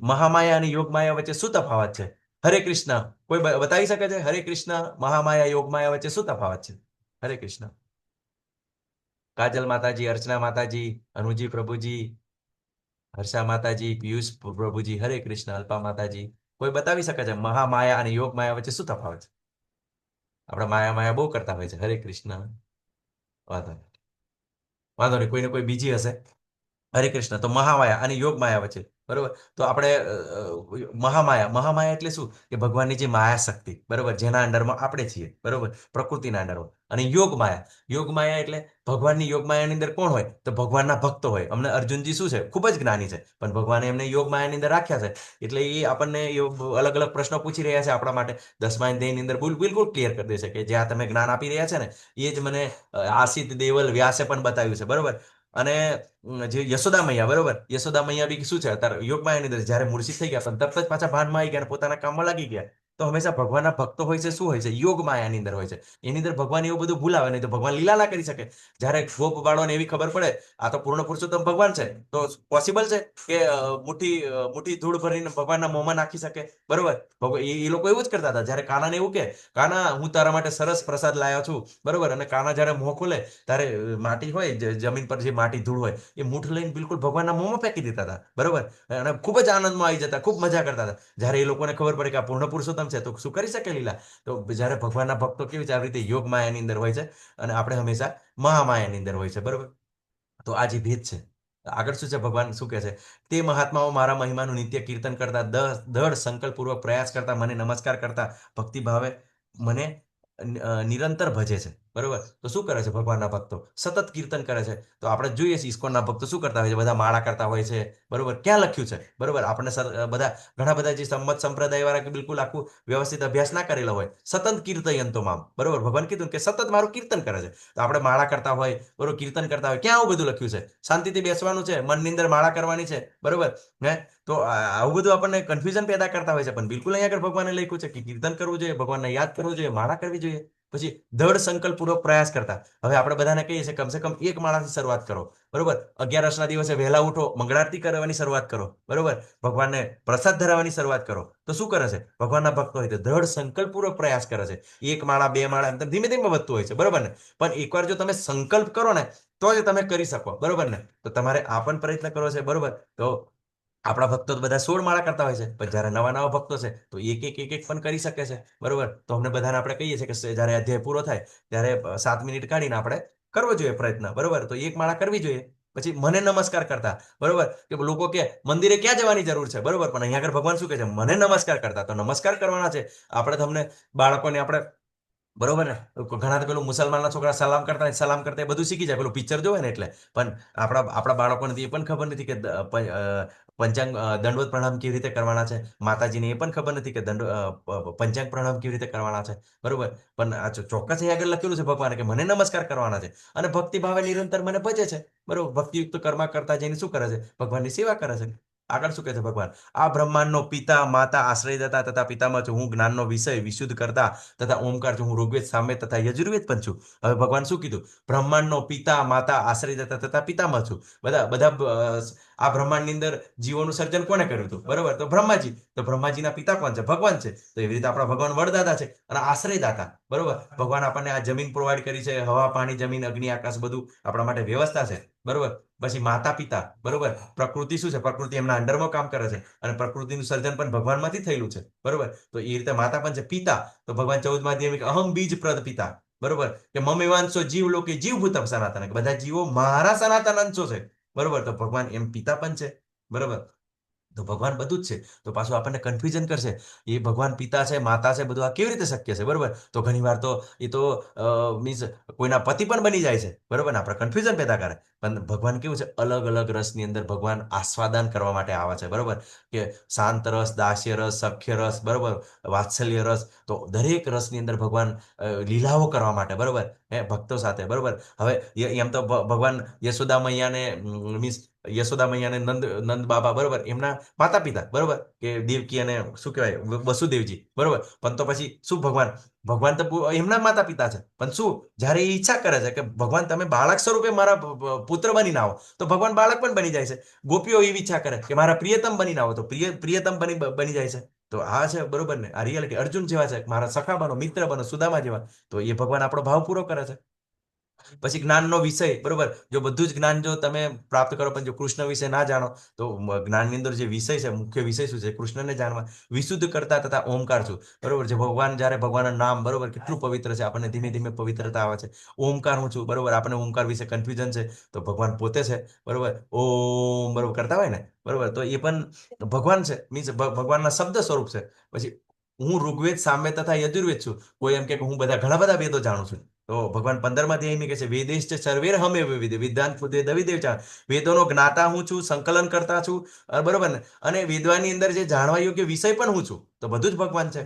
S1: મહામાયા અને યોગમાયા વચ્ચે શું તફાવત છે? હરે કૃષ્ણ. કોઈ બતાવી શકે છે? હરે કૃષ્ણ, મહામાયા, યોગમાયા વચ્ચે શું તફાવત છે? હરે કૃષ્ણ. કાજલ માતાજી, અર્ચના માતાજી, અનુજી પ્રભુજી, હર્ષા માતાજી, પિયુષ પ્રભુજી, હરે કૃષ્ણ. અલ્પા માતાજી, કોઈ બતાવી શકે છે મહામાયા અને યોગમાયા વચ્ચે શું તફાવત છે? આપણે માયા બહુ કરતા હોય છે. હરે કૃષ્ણ. વાંધો નહીં, વાંધો નહીં, કોઈને કોઈ બીજી હશે. હરે કૃષ્ણ. તો મહામાયા અને યોગ માયા વચ્ચે, બરોબર? તો આપણે મહામાયા એટલે શું? કે ભગવાનની જે માયા શક્તિ, બરોબર, જેના અંડરમાં આપણે છીએ, બરોબર, પ્રકૃતિના અંડરમાં. અને યોગ માયા એટલે ભગવાનની યોગ માયાની અંદર કોણ હોય? તો ભગવાનના ભક્તો હોય. અમને અર્જુનજી શું છે? ખૂબ જ જ્ઞાની છે, પણ ભગવાને એમને યોગ માયાની અંદર રાખ્યા છે. એટલે એ આપણને અલગ અલગ પ્રશ્નો પૂછી રહ્યા છે આપણા માટે. 10મા અધ્યાયની અંદર બિલકુલ ક્લિયર કરી દેશે કે જે આ તમે જ્ઞાન આપી રહ્યા છે ને, એ જ મને આસિત દેવલ વ્યાસે પણ બતાવ્યું છે, બરોબર? અને જે યશોદા મૈયા, બરોબર, યશોદા મૈયા બી શું છે? અત્યારે યોગમાયાની અંદર જ્યારે મૂર્છિત થઈ ગયા પણ તરત જ પાછા ભાનમાં આવી ગયા અને પોતાના કામમાં લાગી ગયા. તો હંમેશા ભગવાનના ભક્તો હોય છે, શું હોય છે? યોગ માયાની અંદર હોય છે. એની અંદર ભગવાન એવું બધું ભૂલાવે નહીં, તો ભગવાન લીલા ના કરી શકે. જ્યારે ગોપ બાળોને એવી ખબર પડે આ તો પૂર્ણ પુરુષોત્તમ ભગવાન છે, તો પોસિબલ છે કે મુઠ્ઠી ધૂળ ભરીને ભગવાનના મોંમાં નાખી શકે, બરોબર? એ લોકો એવું જ કરતા હતા. જ્યારે કાનાને એવું કે કાના, હું તારા માટે સરસ પ્રસાદ લાવ્યો છું, બરોબર, અને કાના જ્યારે મોં ખોલે ત્યારે માટી હોય, જમીન પર જે માટી ધૂળ હોય, એ મૂઠ લઈને બિલકુલ ભગવાનના મોંમાં ફેંકી દેતા હતા, બરોબર? અને ખૂબ જ આનંદમાં આવી જતા, ખૂબ મજા કરતા હતા. જ્યારે એ લોકોને ખબર પડે કે આ પૂર્ણ પુરુષોત્તમ છે, તો શું કરી શકે લીલા? તો જ્યારે ભગવાનના ભક્તો કેવી છે, આવી રીતે યોગ માયાની અંદર હોય છે અને આપણે હંમેશા મહામાયાની અંદર હોય છે, બરોબર? તો આ જે ભેદ છે. આગળ શું છે? ભગવાન શું કહે છે? તે મહાત્માઓ મારા મહિમાનું નિત્ય કીર્તન કરતા, દૃઢ સંકલ્પપૂર્વક પ્રયાસ કરતા, મને નમસ્કાર કરતા, ભક્તિભાવે મને નિરંતર ભજે છે, બરોબર. તો શું કરે છે ભગવાનના ભક્તો? સતત કીર્તન કરે છે. તો આપણે જોઈએ છીએ ઇસ્કોનના ભક્તો શું કરતા હોય છે? બધા માળા કરતા હોય છે. બરોબર. ક્યાં લખ્યું છે? બરોબર. આપણને બધા ઘણા બધા જે સંમત સંપ્રદાય વાળા કે બિલકુલ આખું વ્યવસ્થિત અભ્યાસ ના કરેલો હોય, સતત કીર્તયંતો મામ. બરોબર. ભગવાન કીધું કે સતત મારું કીર્તન કરે છે. તો આપણે માળા કરતા હોય, બરોબર, કીર્તન કરતા હોય, ક્યાં આવું બધું લખ્યું છે? શાંતિથી બેસવાનું છે, મનની અંદર માળા કરવાની છે. બરોબર. હે તો આવું બધું આપણને કન્ફ્યુઝન પેદા કરતા હોય છે, પણ બિલકુલ અહીંયા આગળ ભગવાને લખ્યું છે કે કીર્તન કરવું જોઈએ, ભગવાનને યાદ કરવું જોઈએ, માળા કરવી જોઈએ. પછી દૃઢ સંકલ્પપૂર્વક પ્રયાસ કરતા. હવે આપણે બધાને કહીએ છીએ કમસે કમ એક માળાથી શરૂઆત કરો. બરોબર. 11 દિવસે વહેલા ઉઠો, મંગળારતી કરવાની શરૂઆત કરો. બરોબર. ભગવાનને પ્રસાદ ધરાવવાની શરૂઆત કરો. તો શું કરે છે ભગવાનના ભક્તો હોય તો દૃઢ સંકલ્પપૂર્વક પ્રયાસ કરે છે. એક માળા, બે માળા એમ ધીમે ધીમે વધતું હોય છે. બરોબર ને? પણ એકવાર જો તમે સંકલ્પ કરો ને તો જ તમે કરી શકો. બરોબર ને? તો તમારે આ પણ પ્રયત્ન કરવો છે. બરોબર. તો આપણા ભક્તો તો બધા 16 માળા કરતા હોય છે, પણ જ્યારે નવા નવા ભક્તો છે તો એક પણ કરી શકે છે. બરોબર. તો અમને બધાને આપણે કહીએ છીએ કે જ્યારે અધ્યાય પૂરો થાય ત્યારે 7 મિનિટ કાઢીને આપણે કરવો જોઈએ પ્રયત્ન. બરોબર. તો એક માળા કરવી જોઈએ. પછી મને નમસ્કાર કરતા. બરોબર. કે લોકો કે મંદિરે ક્યાં જવાની જરૂર છે? બરોબર. પણ અહીંયા આગળ ભગવાન શું કહે છે? મને નમસ્કાર કરતા. તો નમસ્કાર કરવાના છે. આપણે તમને બાળકોને આપણે, બરોબર ને, ઘણા તો પેલું મુસલમાનના છોકરા સલામ કરતા એ બધું શીખી જાય પેલું પિક્ચર જોવે ને એટલે. પણ આપણા બાળકોને તો એ પણ ખબર નથી કે પંચાંગ દંડવત પ્રણામ કેવી રીતે કરવાના છે. માતાજીને એ પણ ખબર નથી કે પંચાંગ પ્રણામ કેવી રીતે કરવાના છે. બરોબર. પણ આ ચોક્કસ અહીં આગળ લખેલું છે ભગવાને કે મને નમસ્કાર કરવાના છે. અને ભક્તિ ભાવે નિરંતર મને ભજે છે. બરોબર. ભક્તિયુક્ત કર્મ કરતા જઈને શું કરે છે? ભગવાનની સેવા કરે છે. આગળ શું કહે છે ભગવાન? આ બ્રહ્માંડનો પિતા માતા આશ્રયદાતા તથા પિતામાં છું. હું જ્ઞાનનો વિષય વિશુદ્ધ કરતા તથા ઓમકાર છું. હું ઋગ્વેદ, સામવેદ તથા યજુર્વેદ પણ છું. હવે ભગવાન શું કીધું? બ્રહ્માંડનો પિતા માતા આશ્રયદાતા તથા પિતામાં છું. આ બ્રહ્માંડની અંદર જીવોનું સર્જન કોને કર્યું હતું? બરોબર. તો બ્રહ્માજી. તો બ્રહ્માજીના પિતા કોણ છે? ભગવાન છે. તો એવી રીતે આપણા ભગવાન વરદાદા છે અને આશ્રયદાતા. બરોબર. ભગવાન આપણને આ જમીન પ્રોવાઈડ કરી છે. હવા, પાણી, જમીન, અગ્નિ, આકાશ બધું આપણા માટે વ્યવસ્થા છે. બરોબર. પછી માતા પિતા. બરોબર. પ્રકૃતિ શું છે? પ્રકૃતિ એમના અંડરમાં કામ કરે છે અને પ્રકૃતિનું સર્જન પણ ભગવાનમાંથી થયેલું છે. બરોબર. તો એ રીતે માતા પણ છે. પિતા તો ભગવાન 14મા અધ્યાયમાં અહમ બીજ પ્રદ પિતા. બરોબર. કે મમેવાંશો જીવ લોકે જીવભૂતમ સનાતન. બધા જીવો મારા સનાતન અંશો છે. બરોબર. તો ભગવાન એમ પિતા પણ છે. બરોબર. તો ભગવાન બધું જ છે. તો પાછું આપણને કન્ફ્યુઝન કરશે એ ભગવાન પિતા છે, માતા છે, બધું આ કેવી રીતે શક્ય છે? બરોબર. તો ઘણી વાર તો એ તો મીન્સ કોઈના પતિ પણ બની જાય છે. બરોબર ને? આપણે કન્ફ્યુઝન પેદા કરે. પણ ભગવાન કેવું છે? અલગ અલગ રસની અંદર ભગવાન આસ્વાદન કરવા માટે આવે છે. બરોબર. કે શાંત રસ, દાસ્ય રસ, સખ્ય રસ, બરોબર, વાત્સલ્ય રસ. તો દરેક રસની અંદર ભગવાન લીલાઓ કરવા માટે, બરોબર, ભક્તો સાથે. બરોબર. હવે એમ તો ભગવાન યશોદા મૈયાને મીન્સ યશોદા મૈયાને નંદ બાબા, બરોબર, એમના માતા પિતા. બરોબર. કે દેવકી અને શું કહેવાય વસુદેવજી. બરોબર. પણ તો પછી શું ભગવાન તો એમના માતા પિતા છે. પણ શું જ્યારે એ ઈચ્છા કરે છે કે ભગવાન તમે બાળક સ્વરૂપે મારા પુત્ર બનીને આવો તો ભગવાન બાળક પણ બની જાય છે. ગોપીઓ એવી ઈચ્છા કરે કે મારા પ્રિયતમ બનીને આવો તો પ્રિયતમ બની જાય છે. તો આ છે, બરોબર ને, આ રિયાલિટી. અર્જુન જેવા છે, મારા સખા બનો, મિત્ર બનો, સુદામા જેવા. તો એ ભગવાન આપણો ભાવ પૂરો કરે છે. પછી જ્ઞાનનો વિષય. બરોબર. જો બધું જ જ્ઞાન જો તમે પ્રાપ્ત કરો પણ જો કૃષ્ણ વિશે ના જાણો તો જ્ઞાનની અંદર જે વિષય છે, મુખ્ય વિષય શું છે? કૃષ્ણને જાણવા. વિશુદ્ધ કરતા તથા ઓમકાર છું. બરોબર. જે ભગવાન જ્યારે ભગવાનનું નામ, બરોબર, કેટલું પવિત્ર છે. આપણને ધીમે ધીમે પવિત્રતા આવે છે. ઓમકાર હું છું. બરોબર. આપણને ઓમકાર વિશે કન્ફ્યુઝન છે તો ભગવાન પોતે છે. બરોબર. ઓમ, બરોબર કરતા હોય ને. બરોબર. તો એ પણ ભગવાન છે. મીન્સ ભગવાનના શબ્દ સ્વરૂપ છે. પછી હું ઋગ્વેદ, સામવેદ તથા યજુર્વેદ છું. કોઈ એમ કે હું ઘણા બધા વેદો જાણું છું. તો ભગવાન 15મા અધ્યાયમાં કહે છે વેદેશ્ચ સર્વેર હમેવ વિદ્ વિદ્વાન ખુદે દવિદેવ ચા. વેદોનો જ્ઞાતા હું છું, સંકલન કરતા છું. બરોબર ને? અને વેદવાની અંદર જે જાણવા યોગ્ય વિષય પણ હું છું. તો બધું જ ભગવાન છે.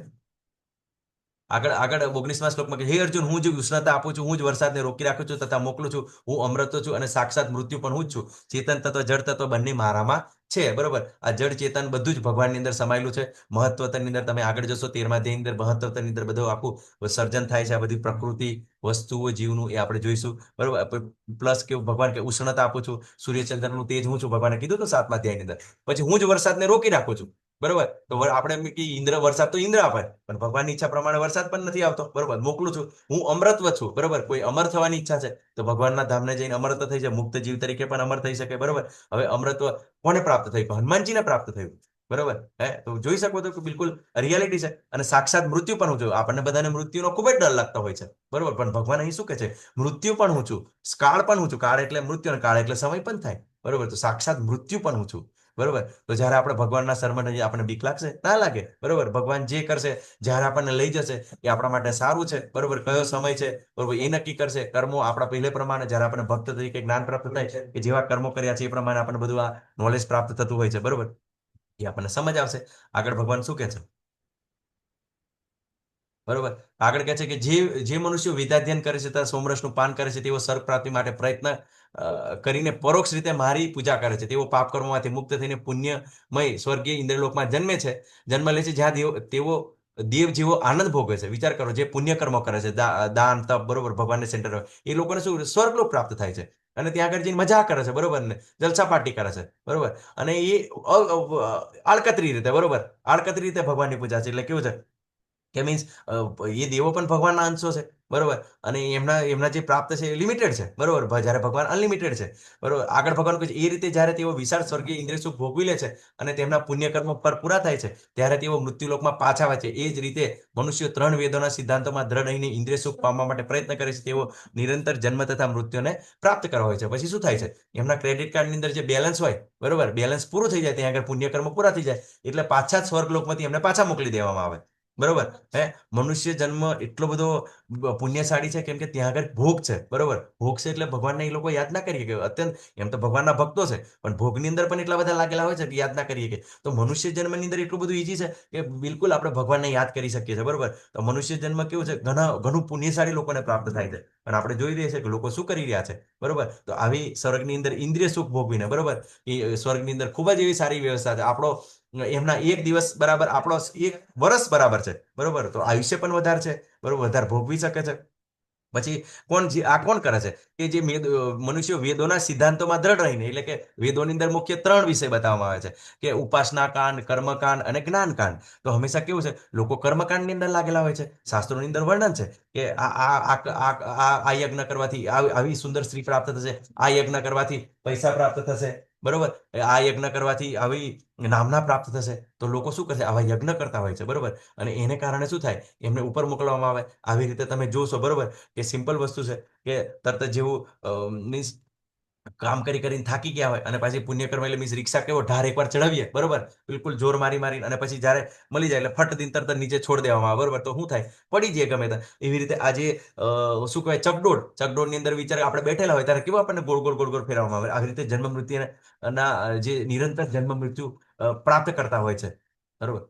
S1: આગળ 19મા શ્લોકમાં કે હે અર્જુન, હું જ ઉષ્ણતા આપું છું, હું જ વરસાદને રોકી રાખું છું તથા મોકલું છું. હું અમૃત છું અને સાક્ષાત મૃત્યુ પણ હું જ છું. ચેતન તત્વ, જળ તત્વ બંને મારામાં છે. બરોબર. આ જળ ચેતન બધું જ ભગવાનની અંદર સમાયેલું છે. મહત્વની અંદર તમે આગળ જશો 13મા અધ્યાયની અંદર મહત્વની અંદર બધું આખું સર્જન થાય છે. આ બધી પ્રકૃતિ વસ્તુઓ જીવનું એ આપણે જોઈશું. બરોબર. પ્લસ કે ભગવાન કે ઉષ્ણતા આપું છું, સૂર્યચંદ્રનું તેજ હું છું. ભગવાને કીધું તો 7મા અધ્યાયની અંદર. પછી હું જ વરસાદને રોકી રાખું છું. બરોબર. તો આપણે એમ કે ઇન્દ્ર વરસાદ તો ઇન્દ્ર આપે, પણ ભગવાનની ઈચ્છા પ્રમાણે વરસાદ પણ નથી આવતો. બરોબર. મોકલું છું. હું અમરત્વ છું. બરોબર. કોઈ અમર થવાની ઈચ્છા છે તો ભગવાનના ધામને જઈને અમરત્વ થઈ જાય. મુક્ત જીવ તરીકે પણ અમર થઈ શકે. બરોબર. હવે અમરત્વ કોને પ્રાપ્ત થયું? હનુમાનજીને પ્રાપ્ત થયું. બરોબર. તો જોઈ શકો છો કે બિલકુલ રિયાલિટી છે. અને સાક્ષાત મૃત્યુ પણ હું છું. આપણને બધાને મૃત્યુનો ખૂબ જ ડર લાગતો હોય છે. બરોબર. પણ ભગવાન અહીં શું કહે છે? મૃત્યુ પણ હું છું, કાળ પણ હું છું. કાળ એટલે મૃત્યુ અને કાળ એટલે સમય પણ થાય. બરોબર. તો સાક્ષાત મૃત્યુ પણ હું છું. બરોબર. તો જ્યારે આપણે ભગવાનના શરણે જઈએ આપણને બીક લાગશે? ના લાગે. બરોબર. ભગવાન જે કરશે, જ્યારે આપણને લઈ જશે એ આપણા માટે સારું છે. બરોબર. કયો સમય છે, બરોબર, એ નક્કી કરશે. કર્મો આપણા પહેલે પ્રમાણે જ્યારે આપણે ભક્ત તરીકે જ્ઞાન પ્રાપ્ત થાય કે જેવા કર્મો કર્યા છે એ પ્રમાણે આપણને બધું આ નોલેજ પ્રાપ્ત થતું હોય છે. બરોબર. એ આપણને સમજ આવશે. આગળ ભગવાન શું કહે છે? બરોબર. આગળ કહે છે કે જે મનુષ્યો વેદાધ્યન કરે છે તથા સોમરસનું પાન કરે છે તેઓ સ્વર્ગ પ્રાપ્તિ માટે પ્રયત્ન કરીને પરોક્ષ રીતે મારી પૂજા કરે છે. તેઓ પાપ કર્મોમાંથી મુક્ત થઈને પુણ્યમય સ્વર્ગીય ઇન્દ્રલોકમાં જન્મે છે, જન્મ લે છે, જ્યાં તેઓ દેવ જેવો આનંદ ભોગવે છે. વિચાર કરો, જે પુણ્ય કર્મો કરે છે, દાન તપ, બરોબર, ભગવાનને સેન્ટર હોય, એ લોકોને શું સ્વર્ગલોક પ્રાપ્ત થાય છે. અને ત્યાં આગળ જઈને મજા કરે છે, બરોબર ને, જલસા પાર્ટી કરે છે, બરોબર. અને એ આડકતરી રીતે, બરોબર, આડકતરી રીતે ભગવાનની પૂજા છે. એટલે કેવું છે કે મીન્સ એ દેવો પણ ભગવાનના અંશો છે, બરોબર. અને એમના જે પ્રાપ્ત છે એ લિમિટેડ છે, બરોબર, જ્યારે ભગવાન અનલિમિટેડ છે, બરોબર. આગળ ભગવાન કહે છે એ રીતે જ્યારે તેઓ વિશાળ સ્વર્ગીય ઇન્દ્રિય સુખ ભોગવી લે છે અને તેમના પુણ્યકર્મો પર પૂરા થાય છે ત્યારે તેઓ મૃત્યુલોકમાં પાછા આવે છે. એ જ રીતે મનુષ્યો 3 વેદોના સિદ્ધાંતોમાં દ્રઢ રહીને ઇન્દ્રિય સુખ પામવા માટે પ્રયત્ન કરે છે. તેઓ નિરંતર જન્મ તથા મૃત્યુને પ્રાપ્ત કરવા હોય છે. પછી શું થાય છે? એમના ક્રેડિટ કાર્ડની અંદર જે બેલેન્સ હોય, બરોબર, બેલેન્સ પૂરું થઈ જાય, ત્યાં આગળ પુણ્યકર્મ પૂરા થઈ જાય એટલે પાછા સ્વર્ગલોકમાંથી એમને પાછા મોકલી દેવામાં આવે, બરોબર. મનુષ્ય જન્મ એટલો બધો પુણ્યશાળી છે કેમ કે ત્યાં આગળ ભોગ છે, બરોબર. ભોગ છે એટલે ભગવાનને એ લોકો યાદ ના કરીએ કે અત્યંત, એમ તો ભગવાનના ભક્તો છે પણ ભોગની અંદર પણ એટલા બધા લાગેલા હોય છે કે યાદ ના કરીએ કે. તો મનુષ્ય જન્મની અંદર એટલું બધું ઈજી છે કે બિલકુલ આપણે ભગવાનને યાદ કરી શકીએ છીએ, બરોબર. તો મનુષ્ય જન્મ કેવું છે, ઘણું પુણ્યશાળી લોકોને પ્રાપ્ત થાય છે. પણ આપણે જોઈ રહીએ છીએ કે લોકો શું કરી રહ્યા છે, બરોબર. તો આવી સ્વર્ગની અંદર ઇન્દ્રિય સુખ ભોગવીને, બરોબર, એ સ્વર્ગની અંદર ખૂબ જ એવી સારી વ્યવસ્થા છે. આપણો એમના એક દિવસ બરાબર આપણો એક વર્ષ બરાબર છે, બરોબર. તો આયુષ્ય પણ વધારે છે, બરોબર, વધારે ભોગવી શકે છે. પછી કોણ કરે છે કે જે મનુષ્યો વેદોના સિદ્ધાંતોમાં દ્રઢ રહીને, એટલે કે વેદોની અંદર મુખ્ય 3 વિષય બતાવવામાં આવે છે કે ઉપાસના કાંડ, કર્મકાંડ અને જ્ઞાનકાંડ. તો હંમેશા કેવું છે, લોકો કર્મકાંડની અંદર લાગેલા હોય છે. શાસ્ત્રોની અંદર વર્ણન છે કે આ યજ્ઞ કરવાથી આવી સુંદર સ્ત્રી પ્રાપ્ત થશે, આ યજ્ઞ કરવાથી પૈસા પ્રાપ્ત થશે, બરોબર, આ યજ્ઞ કરવાથી આવી નામના પ્રાપ્ત થશે. તો લોકો શું કરશે, આવા યજ્ઞ કરતા હોય છે, બરોબર. અને એને કારણે શું થાય, એમને ઉપર મોકલવામાં આવે. આવી રીતે તમે જોશો, બરોબર, કે સિમ્પલ વસ્તુ છે કે તરત જ જેવું મીન્સ કામ કરીને થાકી ગયા હોય અને પાછી પુણ્યકર્મ એટલે મીન્સ રિક્ષા કેવો ઢાર એકવાર ચડાવીએ, બરોબર, બિલકુલ જોર મારી અને પછી જ્યારે મળી જાય એટલે ફટ દિન તરત નીચે છોડ દેવામાં આવે, બરોબર. તો શું થાય, પડી જાય ગમે ત્યાં. એવી રીતે આજે શું કહેવાય, ચકડોળની અંદર વિચાર આપણે બેઠેલા હોય ત્યારે કેવું આપણને ગોળ ગોળ ફેરવવામાં આવે. આવી રીતે જન્મ મૃત્યુના જે નિરંતર જન્મ મૃત્યુ પ્રાપ્ત કરતા હોય છે, બરોબર.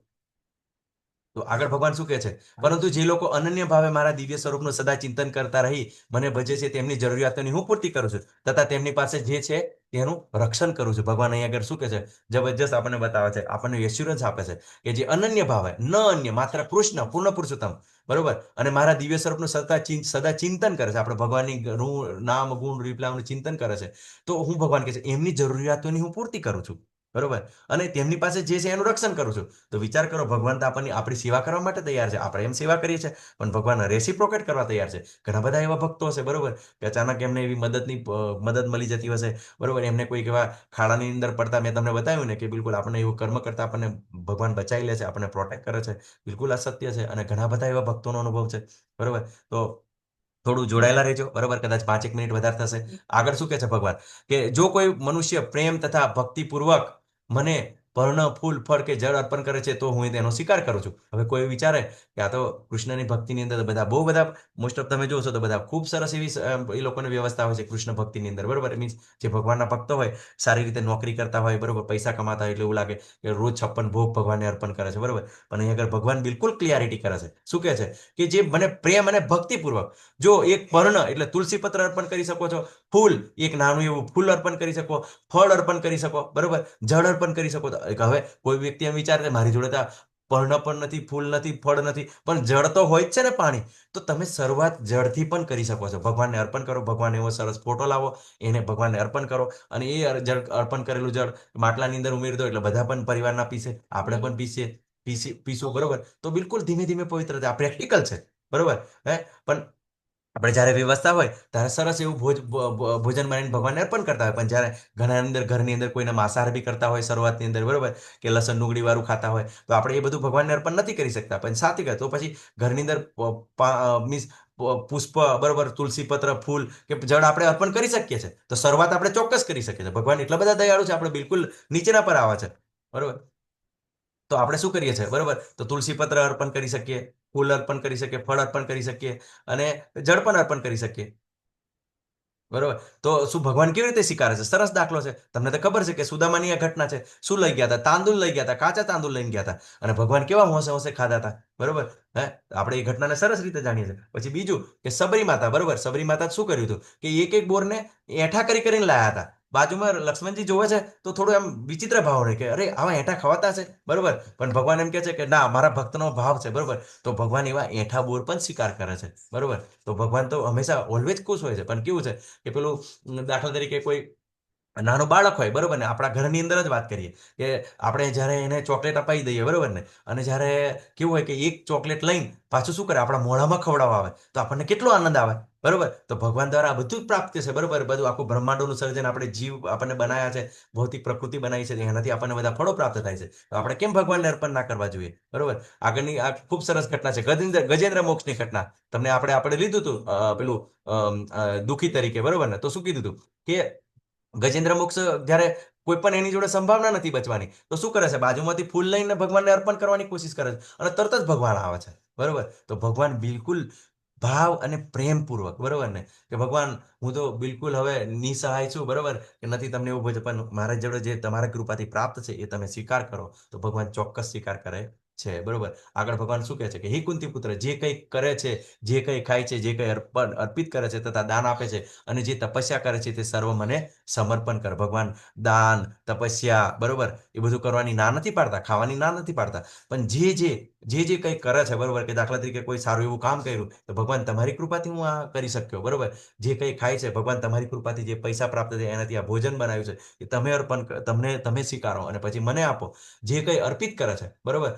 S1: તો આગળ ભગવાન શું કહે છે? પરંતુ જે લોકો અનન્ય ભાવે મારા દિવ્ય સ્વરૂપનું સદા ચિંતન કરતા રહી મને ભજે છે તેમની જરૂરિયાતોની હું પૂર્તિ કરું છું તથા તેમની પાસે જે છે તેનું રક્ષણ કરું છું. ભગવાન અહીંયા આગળ શું કહે છે? જબરજસ્ત આપણને બતાવે છે, આપણને એશ્યોરન્સ આપે છે કે જે અનન્ય ભાવે, ન અન્ય, માત્ર કૃષ્ણ પૂર્ણ પુરુષોત્તમ, બરોબર, અને મારા દિવ્ય સ્વરૂપનું સદા ચિંતન કરે છે. આપણે ભગવાનની નામ ગુણ રીપલાનું ચિંતન કરે છે. તો હું ભગવાન કહે છે એમની જરૂરિયાતોની હું પૂર્તિ કરું છું, બરોબર, અને તેમની પાસે જે છે એનું રક્ષણ કરું છું. તો વિચાર કરો, ભગવાન તો આપણી સેવા કરવા માટે તૈયાર છે. આપણે એમ સેવા કરીએ છીએ પણ ભગવાન રેસિપ્રોકેટ કરવા તૈયાર છે. ઘણા બધા એવા ભક્તો હશે, બરોબર, કે અચાનક એમને એવી મદદ મળી જતી હશે, બરોબર. એમને કોઈક એવા ખાડાની અંદર પડતા મેં તમને બતાવ્યું ને કે બિલકુલ આપણને એવું કર્મ કરતા આપણને ભગવાન બચાવી લે છે, આપણને પ્રોટેક્ટ કરે છે. બિલકુલ આ સત્ય છે અને ઘણા બધા એવા ભક્તોનો અનુભવ છે, બરોબર. તો થોડું જોડાયેલા રહેજો, બરોબર. કદાચ 5 મિનિટ વધારે થશે. આગળ શું કહે છે ભગવાન? કે જો કોઈ મનુષ્ય પ્રેમ તથા ભક્તિપૂર્વક મને પર્ણ, ફૂલ, ફળ કે જળ અર્પણ કરે છે તો હું તેનો સ્વીકાર કરું છું. હવે કોઈ વિચારે કે આ તો કૃષ્ણની ભક્તિની અંદર બહુ બધા મોસ્ટ ઓફ તમે જોશો તો બધા ખૂબ સરસ એવી એ લોકોની વ્યવસ્થા હોય છે કૃષ્ણ ભક્તિની અંદર, બરોબર. મીન્સ જે ભગવાનના ભક્તો હોય, સારી રીતે નોકરી કરતા હોય, બરોબર, પૈસા કમાતા હોય, એટલે એવું લાગે કે રોજ 56 ભોગ ભગવાનને અર્પણ કરે છે, બરોબર. પણ અહીં આગળ ભગવાન બિલકુલ ક્લિયરિટી કરે છે. શું કહે છે? કે જે મને પ્રેમ અને ભક્તિપૂર્વક, જો એક પર્ણ એટલે તુલસી પત્ર અર્પણ કરી શકો છો, ફૂલ એક નાનું એવું ફૂલ અર્પણ કરી શકો, ફળ અર્પણ કરી શકો, બરોબર, જળ અર્પણ કરી શકો. હવે કોઈ વ્યક્તિ એમ વિચારે મારી જોડે તો પર્ણ પણ નથી, ફૂલ નથી, ફળ નથી, પણ જળ તો હોય જ છે ને, પાણી. તો તમે શરૂઆત જળથી પણ કરી શકો છો. ભગવાનને અર્પણ કરો, ભગવાન એવો સરસ ફોટો લાવો, એને ભગવાનને અર્પણ કરો અને એ જળ અર્પણ કરેલું જળ માટલાની અંદર ઉમેરી દો એટલે બધા પણ પરિવારના પીશે, આપણે પણ પીશું, બરોબર. તો બિલકુલ ધીમે ધીમે પવિત્ર આ પ્રેક્ટિકલ છે, બરોબર. પણ આપણે જ્યારે વ્યવસ્થા હોય ત્યારે સરસ એવું ભોજન બનાવીને ભગવાનને અર્પણ કરતા હોય. પણ જ્યારે ઘરની અંદર કોઈને માંસાહાર બી કરતા હોય શરૂઆતની અંદર, બરોબર, કે લસણ ડુંગળી વાળું ખાતા હોય, તો આપણે એ બધું ભગવાનને અર્પણ નથી કરી શકતા. પણ સાથી કહે તો પછી ઘરની અંદર મીન્સ પુષ્પ, બરોબર, તુલસી પત્ર, ફૂલ કે જળ આપણે અર્પણ કરી શકીએ છીએ. તો શરૂઆત આપણે ચોક્કસ કરી શકીએ છીએ. ભગવાન એટલા બધા દયાળુ છે, આપણે બિલકુલ નીચેના પર આવે છે, બરોબર. તો આપણે શું કરીએ છીએ, બરોબર, તો તુલસી પત્ર અર્પણ કરી શકીએ, ફૂલ અર્પણ કરી શકીએ, ફળ અર્પણ કરી શકીએ અને જળ પણ અર્પણ કરી શકીએ, બરોબર. તો શું ભગવાન કેવી રીતે સ્વીકારે છે? સરસ દાખલો છે. તમને તો ખબર છે કે સુદામાની આ ઘટના છે. શું લઈ ગયા હતા? તાંદુલ લઈ ગયા હતા, કાચા તાંદુલ લઈને ગયા હતા અને ભગવાન કેવા હોંશે હોંશે ખાધા હતા, બરોબર. હે, આપણે એ ઘટનાને સરસ રીતે જાણીએ છીએ. પછી બીજું કે સબરી માતા, બરોબર, સબરી માતા શું કર્યું હતું કે એક એક બોરને એઠા કરીને લાયા હતા. બાજુમાં લક્ષ્મણજી જોવે છે તો થોડું એમ વિચિત્ર ભાવ રહે કે અરે આવા એઠા ખવાતા છે, બરોબર. પણ ભગવાન એમ કહે છે કે ના, મારા ભક્તનો ભાવ છે, બરોબર. તો ભગવાન એવા એઠા બોર પણ સ્વીકાર કરે છે, બરોબર. તો ભગવાન તો હંમેશા ઓલવેઝ ખુશ હોય છે. પણ કેવું છે કે પેલું દાખલા તરીકે કોઈ નાનું બાળક હોય, બરોબર ને, આપણા ઘરની અંદર જ વાત કરીએ કે આપણે જ્યારે એને ચોકલેટ અપાઈ દઈએ, બરોબર ને, અને જ્યારે કેવું હોય કે એક ચોકલેટ લઈને પાછું શું કરે, આપણા મોઢામાં ખવડાવવા આવે તો આપણને કેટલો આનંદ આવે, બરોબર. તો ભગવાન દ્વારા આ બધું જ પ્રાપ્ત છે, બરોબર. બધું આખું બ્રહ્માંડોનું સર્જન, આપણે જીવ આપણને બનાવ્યા છે, ભૌતિક પ્રકૃતિ બનાવી છે, એનાથી આપણને બધા ફળો પ્રાપ્ત થાય છે. તો આપણે કેમ ભગવાનને અર્પણ ના કરવા જોઈએ, બરોબર. આગળની આ ખૂબ સરસ ઘટના છે, ગજેન્દ્ર મોક્ષની ઘટના. તમને આપણે લીધું હતું પેલું દુઃખી તરીકે, બરોબર ને. તો શું કીધું હતું કે ગજેન્દ્ર મોક્ષ જ્યારે કોઈ પણ એની જોડે સંભાવના નથી બચવાની તો શું કરે છે, બાજુમાંથી ફૂલ લઈને ભગવાનને અર્પણ કરવાની કોશિશ કરે છે અને તરત જ ભગવાન આવે છે, બરોબર. તો ભગવાન બિલકુલ ભાવ અને પ્રેમપૂર્વક, બરોબર ને, કે ભગવાન હું તો બિલકુલ હવે નિસહાય છું, બરોબર, કે નથી તમને એવું ભજે, પણ મારા જોડે જે તમારા કૃપાથી પ્રાપ્ત છે એ તમે સ્વીકાર કરો. તો ભગવાન ચોક્કસ સ્વીકાર કરે છે, બરોબર. આગળ ભગવાન શું કહે છે કે હે કુંતી પુત્ર, જે કંઈ કરે છે, જે કંઈ ખાય છે, જે કંઈ અર્પિત કરે છે તથા દાન આપે છે અને જે તપસ્યા કરે છે તે સર્વ મને સમર્પણ કર. ભગવાન દાન, તપસ્યા, બરોબર, એ બધું કરવાની ના નથી પાડતા, ખાવાની ના નથી પાડતા, પણ જે કંઈ કરે છે, બરોબર, કે દાખલા તરીકે કોઈ સારું એવું કામ કર્યું તો ભગવાન તમારી કૃપાથી હું આ કરી શક્યો, બરોબર. જે કંઈ ખાય છે, ભગવાન તમારી કૃપાથી જે પૈસા પ્રાપ્ત થયા એનાથી આ ભોજન બનાવ્યું છે એ તમે અર્પણ તમે સ્વીકારો અને પછી મને આપો. જે કંઈ અર્પિત કરે છે, બરોબર,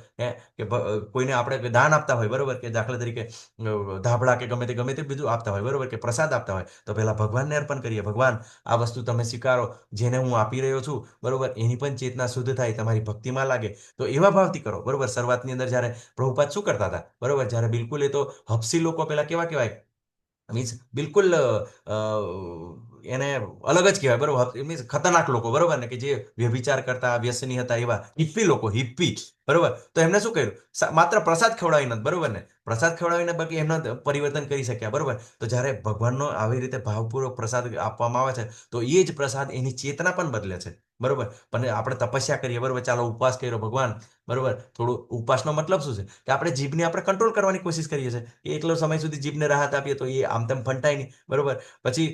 S1: કે કોઈને આપણે દાન આપતા હોય, બરોબર, કે દાખલા તરીકે ધાબળા કે ગમે તે બીજું આપતા હોય, બરોબર, કે પ્રસાદ આપતા હોય તો પહેલા ભગવાનને અર્પણ કરીએ. ભગવાન આ વસ્તુ તમે સ્વીકારો, જેને હું આપી રહ્યો છું, બરોબર, એની પણ ચેતના શુદ્ધ થાય, તમારી ભક્તિમાં લાગે, તો એવા ભાવથી કરો, બરોબર. શરૂઆતની અંદર જ્યારે પ્રભુપાદ શું કરતા હતા, બરોબર, જ્યારે બિલકુલ એ તો હપસી લોકો પેલા કેવા કહેવાય, મીન્સ બિલકુલ એને અલગ જ કહેવાય, બરોબર, મીન્સ ખતરનાક લોકો, બરોબર ને, કે જે વ્યભિચાર કરતા, વ્યસની હતા, એવા હિપ્પી લોકો, હિપ્પી, બરોબર. તો એમને શું કર્યું, માત્ર પ્રસાદ ખવડાવી નથી, બરોબર ને, પ્રસાદ ખવડાવીને બાકી એમના પરિવર્તન કરી શક્યા, બરોબર. તો જ્યારે ભગવાનનો આવી રીતે ભાવપૂર્વક પ્રસાદ આપવામાં આવે છે તો એ જ પ્રસાદ એની ચેતના પણ બદલે છે, બરોબર. પણ આપણે તપસ્યા કરીએ, બરોબર, ચાલો ઉપવાસ કર્યો, ભગવાન, બરોબર, થોડું ઉપવાસનો મતલબ શું છે કે આપણે જીભને આપણે કંટ્રોલ કરવાની કોશિશ કરીએ છીએ. એટલો સમય સુધી જીભને રાહત આપીએ તો એ આમ તેમ ફંટાય નહીં, બરોબર. પછી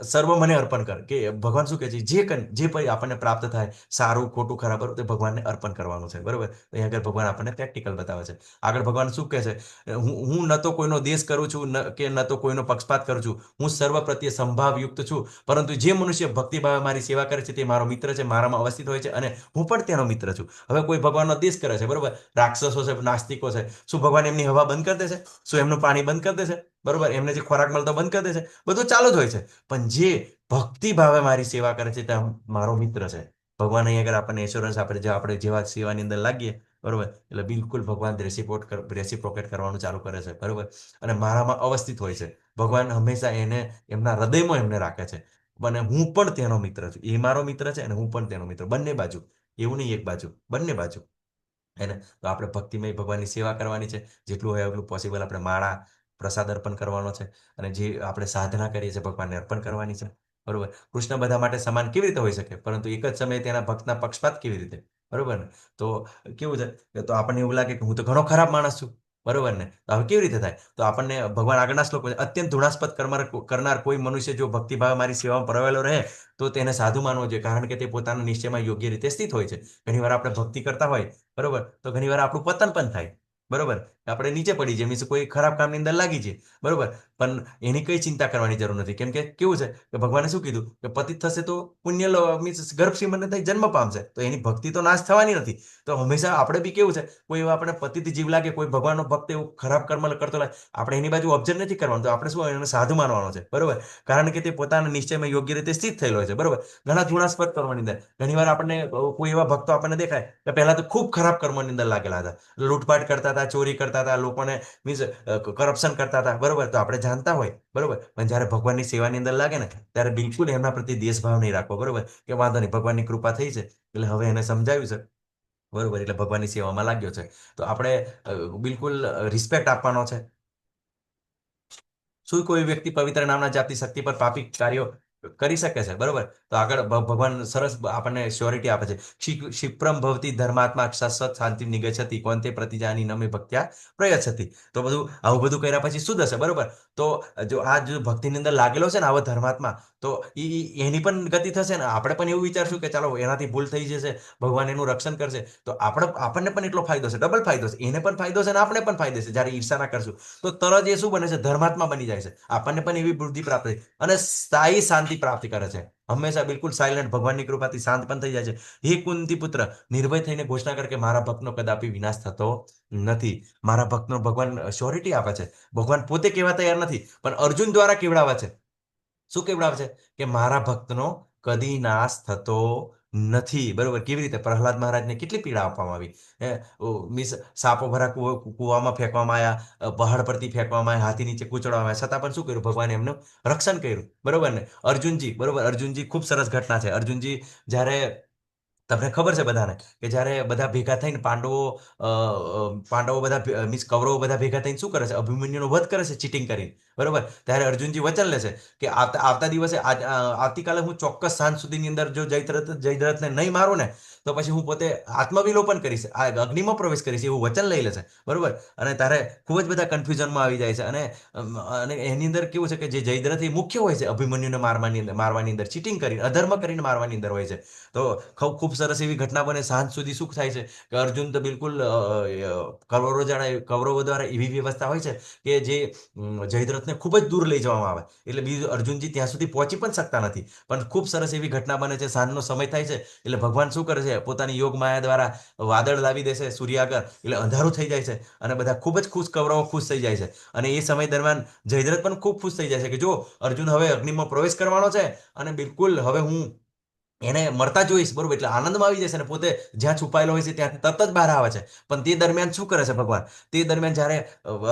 S1: સર્વ મને અર્પણ કર, કે ભગવાન શું કહે છે, જે પણ આપણને પ્રાપ્ત થાય, સારું ખોટું ખરાબ, બરોબર, તે ભગવાનને અર્પણ કરવાનું છે, બરોબર. તો અહીં આગળ ભગવાન આપણને પ્રેક્ટિકલ બતાવે છે. આગળ ભગવાન શું કહે છે, હું ન તો કોઈનો દેશ કરું છું કે ન તો કોઈનો પક્ષપાત કરું છું, હું સર્વ પ્રત્યે સંભાવયુક્ત છું, પરંતુ જે મનુષ્ય ભક્તિભાવે મારી સેવા કરે છે તે મારો મિત્ર છે, મારામાં અવસ્થિત હોય છે અને હું પણ તેનો મિત્ર છું. હવે કોઈ ભગવાનનો દેશ કરે છે, બરોબર, રાક્ષસો છે, નાસ્તિકો છે, શું ભગવાન એમની હવા બંધ કરી દેશે? શું એમનું પાણી બંધ કરી દેશે? બરોબર, એમને જે ખોરાક મળતો બંધ કરી દેશે? બધું ચાલુ જ હોય છે. પણ જે ભક્તિ ભાવે મારી સેવા કરે છે તે મારો મિત્ર છે. ભગવાન અહીં આગળ આપણને એશ્યોરન્સ આપે છે, આપણે જેવા સેવાની અંદર લાગીએ, બરોબર, એટલે બિલકુલ ભગવાન રેસિપ્રોકેટ કરવાનું ચાલુ કરે છે, બરોબર, અને મારામાં અવસ્થિત હોય છે. ભગવાન હંમેશા એને એમના હૃદયમાં એમને રાખે છે અને હું પણ તેનો મિત્ર છું. એ મારો મિત્ર છે અને હું પણ તેનો મિત્ર, બંને બાજુ, એવું નહીં એક બાજુ, બંને બાજુ. એને તો આપણે ભક્તિમય ભગવાનની સેવા કરવાની છે, જેટલું હોય એટલું પોસિબલ આપણે માળા પ્રસાદ અર્પણ કરવાનો છે અને જે આપણે સાધના કરીએ છીએ ભગવાનને અર્પણ કરવાની છે, બરોબર. કૃષ્ણ બધા માટે સમાન કેવી રીતે હોઈ શકે, પરંતુ એક જ સમયે તેના ભક્તના પક્ષપાત કેવી રીતે, બરોબર ને. તો કેવું છે, તો આપણને એવું લાગે કે હું તો ઘણો ખરાબ માણસ છું, બરોબર ને. તો હવે કેવી રીતે થાય, તો આપણને ભગવાન આગળના શ્લોક અત્યંત ધૃણાસ્પદ કરનાર કોઈ મનુષ્ય જો ભક્તિભાવે મારી સેવામાં પ્રવેલો રહે તો તેને સાધુ માનવો જોઈએ, કારણ કે તે પોતાના નિશ્ચયમાં યોગ્ય રીતે સ્થિત હોય છે. ઘણીવાર આપણે ભક્તિ કરતા હોય, બરોબર, તો ઘણીવાર આપણું પતન પણ થાય, બરોબર, આપણે નીચે પડી જઈએ, મીન્સ કોઈ ખરાબ કામની અંદર લાગી જઈએ, બરોબર. પણ એની કઈ ચિંતા કરવાની જરૂર નથી, કેમ કે કેવું છે કે ભગવાને શું કીધું કે પતિત થશે તો પુણ્ય મીન્સ ગર્ભ શ્રીમંત થઈ જન્મ પામશે, તો એની ભક્તિ તો નાશ થવાની નથી. તો હંમેશા આપણે બી કેવું છે, કોઈ એવા આપણે પતિત જીવ લાગે, કોઈ ભગવાનનો ભક્ત એવું ખરાબ કર્મ કરતો લાગે, આપણે એની બાજુ ઓબ્ઝર્વ નથી કરવાનું, તો આપણે શું એને સાધુ માનવાનો છે, બરોબર, કારણ કે તે પોતાના નિશ્ચયમાં યોગ્ય રીતે સ્થિત થયેલો હોય છે, બરોબર. ઘણા ધૃણાસ્પદ કર્મની અંદર ઘણીવાર આપણને કોઈ એવા ભક્તો આપણને દેખાય કે પહેલા તો ખૂબ ખરાબ કર્મોની અંદર લાગેલા હતા, લૂંટપાટ કરતા હતા, ચોરી કરતા કરતા હતા, લોકોને મીન્સ કરપ્શન કરતા હતા, બરોબર. તો આપણે જાણતા હોય, બરોબર, પણ જ્યારે ભગવાનની સેવાની અંદર લાગે ને ત્યારે બિલકુલ એમના પ્રત્યે દ્વેષભાવ નહીં રાખવો, બરોબર, કે વાંધો નહીં, ભગવાનની કૃપા થઈ છે એટલે હવે એને સમજાવ્યું છે, બરોબર, એટલે ભગવાનની સેવામાં લાગ્યો છે. તો આપણે બિલકુલ રિસ્પેક્ટ આપવાનો છે. શું કોઈ વ્યક્તિ પવિત્ર નામના જાપતી શક્તિ પર પાપી કાર્યો કરી શકે છે, બરોબર? તો આગળ ભગવાન સરસ આપણને શ્યોરિટી આપે છે. ક્ષિપ્રમ ભવતી ધર્માત્મા શાશ્વત શાંતિ નિગચ્છતિ કોન્તે પ્રતિજાની નમે ભક્ત્યા પ્રયચ્છતિ. તો બધું આવું બધું કર્યા પછી શું થશે, બરોબર? તો જો આ જો ભક્તિની અંદર લાગેલો છે ને આવો ધર્માત્મા, તો એની પણ ગતિ થશે ને આપણે પણ એવું વિચારશું કે ચાલો એનાથી ભૂલ થઈ જશે, ભગવાન એનું રક્ષણ કરશે, તો આપણને પણ એટલો ફાયદો છે, ડબલ ફાયદો છે. એને પણ ફાયદો છે ને આપણે પણ ફાયદો છે. જ્યારે ઈર્ષા ના કરશું તો તરત એ શું બને છે, ધર્માત્મા બની જાય છે. આપણને પણ એવી બુદ્ધિ પ્રાપ્ત થઈ અને સ્થાયી શાંતિ પ્રાપ્તિ કરે છે. હંમેશા બિલકુલ સાયલેન્ટ, ભગવાનની કૃપાથી શાંત પણ થઈ જાય છે. હે કુંતી પુત્ર, નિર્ભય થઈને ઘોષણા કર કે મારા ભક્તનો કદાપી વિનાશ થતો નથી. મારા ભક્તનો ભગવાન શ્યોરિટી આપે છે. ભગવાન પોતે કહેવા તૈયાર નથી, પણ અર્જુન દ્વારા કેવડાવે છે. શું કેવડાવે છે? કે મારા ભક્તનો કદી નાશ થતો નથી, બરોબર. કેવી રીતે? પ્રહલાદ મહારાજને કેટલી પીડા આપવામાં આવી, મીન્સ સાપો ભરા કૂવામાં ફેંકવામાં આવ્યા, પહાડ પરથી ફેંકવામાં આવ્યા, હાથી નીચે કૂચડવામાં આવ્યા, છતાં પણ શું કર્યું? ભગવાને એમનું રક્ષણ કર્યું, બરોબર ને? અર્જુનજી, બરોબર, અર્જુનજી ખૂબ સરસ ઘટના છે. અર્જુનજી જ્યારે તમને ખબર છે બધાને કે જ્યારે બધા ભેગા થઈને પાંડવો બધા મીન્સ કૌરવો બધા ભેગા થઈને શું કરે છે? અભિમન્યુનો વધ કરે છે ચીટિંગ કરીને, બરોબર. ત્યારે અર્જુનજી વચન લે છે કે આવતા દિવસે આવતીકાલે હું ચોક્કસ સાંજ સુધીની અંદર જો જયદ્રથને નહીં મારું ને તો પછી હું પોતે આત્મવિલોપન કરીશ, આ અગ્નિમાં પ્રવેશ કરીશ, એવું વચન લઈ લે છે, બરોબર. અને ત્યારે ખૂબ જ બધા કન્ફ્યુઝનમાં આવી જાય છે. અને એની અંદર કેવું છે કે જે જયદ્રથ એ મુખ્ય હોય છે અભિમન્યુને મારવાની અંદર ચીટિંગ કરીને, અધર્મ કરીને મારવાની અંદર હોય છે. તો ખૂબ સરસ એવી ઘટના બને. સાંજ સુધી શું થાય છે કે અર્જુન તો બિલકુલ કૌરવો દ્વારા એવી વ્યવસ્થા હોય છે કે જે જયદ્રથને ખૂબ જ દૂર લઈ જવામાં આવે, એટલે બીજું અર્જુનજી ત્યાં સુધી પહોંચી પણ શકતા નથી. પણ ખૂબ સરસ એવી ઘટના બને છે. સાંજનો સમય થાય છે એટલે ભગવાન શું કરે છે? પોતાની યોગ માયા દ્વારા વાદળ લાવી દેશે સૂર્ય આગળ, એટલે અંધારું થઈ જાય છે અને બધા ખૂબ જ ખુશ, કૌરવો ખુશ થઈ જાય છે. અને એ સમય દરમિયાન જયદ્રથ પણ ખૂબ ખુશ થઈ જાય છે કે જો અર્જુન હવે અગ્નિમાં પ્રવેશ કરવાનો છે અને બિલકુલ હવે હું એને મળતા જોઈશ, બરોબર. એટલે આનંદમાં આવી જશે અને પોતે જ્યાં છુપાયેલો હોય છે ત્યાં તરત જ બહાર આવે છે. પણ તે દરમિયાન શું કરે છે ભગવાન? તે દરમિયાન જ્યારે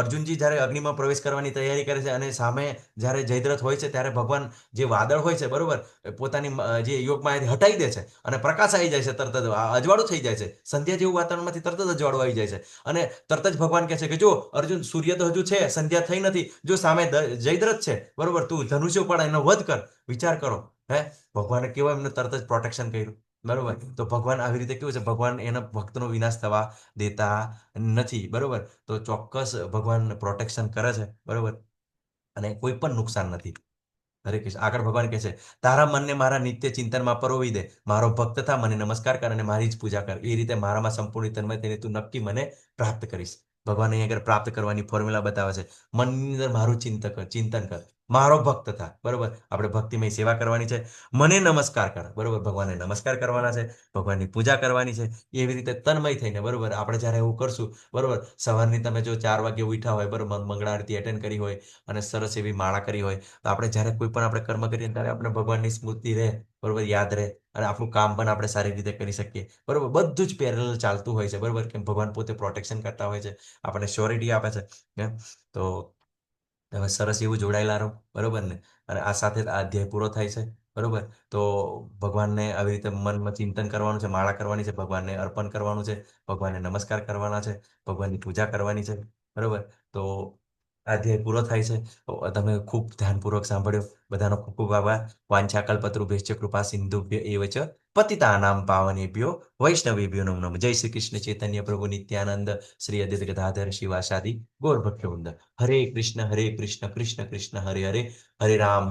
S1: અર્જુનજી જ્યારે અગ્નિમાં પ્રવેશ કરવાની તૈયારી કરે છે અને સામે જ્યારે જયદ્રથ હોય છે ત્યારે ભગવાન જે વાદળ હોય છે, બરોબર, પોતાની જે યોગમાયાથી હટાવી દે છે અને પ્રકાશ આવી જાય છે, તરત જ અજવાળું થઈ જાય છે. સંધ્યા જેવું વાતાવરણમાંથી તરત જ અજવાળું આવી જાય છે અને તરત જ ભગવાન કહે છે કે જો અર્જુન, સૂર્ય તો હજુ છે, સંધ્યા થઈ નથી, જો સામે જયદ્રથ છે, બરોબર, તું ધનુષ્ય ઉપાડ, એનો વધ કર. વિચાર કરો, ભગવાને કેવું એમને તરત જ પ્રોટેક્શન કર્યું, બરોબર. તો ભગવાન આવી રીતે કેવું છે, ભગવાન એના ભક્તનો વિનાશ થવા દેતા નથી, બરોબર. તો ચોક્કસ ભગવાન પ્રોટેક્શન કરે છે, બરોબર, અને કોઈ પણ નુકસાન નથી. હરે કૃષ્ણ. આગળ ભગવાન કહે છે તારા મનને મારા નિત્ય ચિંતનમાં પરોવી દે, મારો ભક્ત થા, મને નમસ્કાર કર અને મારી જ પૂજા કર. એ રીતે મારામાં સંપૂર્ણ તન્મય થઈને તું નક્કી મને પ્રાપ્ત કરીશ. ભગવાન અહીં આગળ પ્રાપ્ત કરવાની ફોર્મ્યુલા બતાવે છે. મનની અંદર મારું ચિંતન કર, મારો ભક્ત થા, બરોબર. આપણે ભક્તિમય સેવા કરવાની છે. મને નમસ્કાર કર, બરોબર. ભગવાનને નમસ્કાર કરવાના છે, ભગવાનની પૂજા કરવાની છે. એવી રીતે તન્મય થઈને, બરોબર. આપણે જ્યારે એવું કરશું, બરોબર, સવારની તમે જો 4 વાગે ઉઠ્યા હોય, બરોબર, મંગળા આરતી એટેન્ડ કરી હોય અને સરસ એવી માળા કરી હોય, તો આપણે જ્યારે કોઈ પણ આપણે કર્મ કરીએ ત્યારે આપણે ભગવાનની સ્મૃતિ રહે, બરોબર, યાદ રહે અને આપણું કામ પણ આપણે સારી રીતે કરી શકીએ, બરોબર. બધું જ પેરેલલ ચાલતું હોય છે, બરોબર. કેમ ભગવાન પોતે પ્રોટેક્શન કરતા હોય છે, આપણને શ્યોરિટી આપે છે. તો તમે સરસ એવું જોડાયેલા રહો, બરોબર ને? અને આ સાથે આ અધ્યાય પૂરો થાય છે, બરોબર. તો ભગવાનને આવી રીતે મનમાં ચિંતન કરવાનું છે, માળા કરવાની છે, ભગવાનને અર્પણ કરવાનું છે, ભગવાનને નમસ્કાર કરવાના છે, ભગવાનની પૂજા કરવાની છે, બરોબર. તો આ અધ્યાય પૂરો થાય છે. તો તમે ખૂબ ધ્યાનપૂર્વક સાંભળ્યો. બધાનો ખૂબ ખૂબ આભાર. વાંછાકલ્પતરુભ્યશ્ચ કૃપા સિંધુભ્ય એવ ચ પતિતાનામ પાવનેભ્યો વૈષ્ણવેભ્યો નમો નમઃ. જય શ્રી કૃષ્ણ ચૈતન્ય પ્રભુ નિત્યાનંદ, શ્રી અદ્વૈત ગદાધર શિવાસાદિ ગૌર ભક્તવૃંદ. હરે કૃષ્ણ કૃષ્ણ કૃષ્ણ હરે હરે, હરે રામ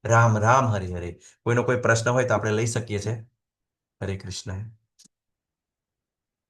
S1: રામ રામ હરે હરે. કોઈનો કોઈ પ્રશ્ન હોય તો આપણે લઈ શકીએ છીએ. હરે કૃષ્ણ.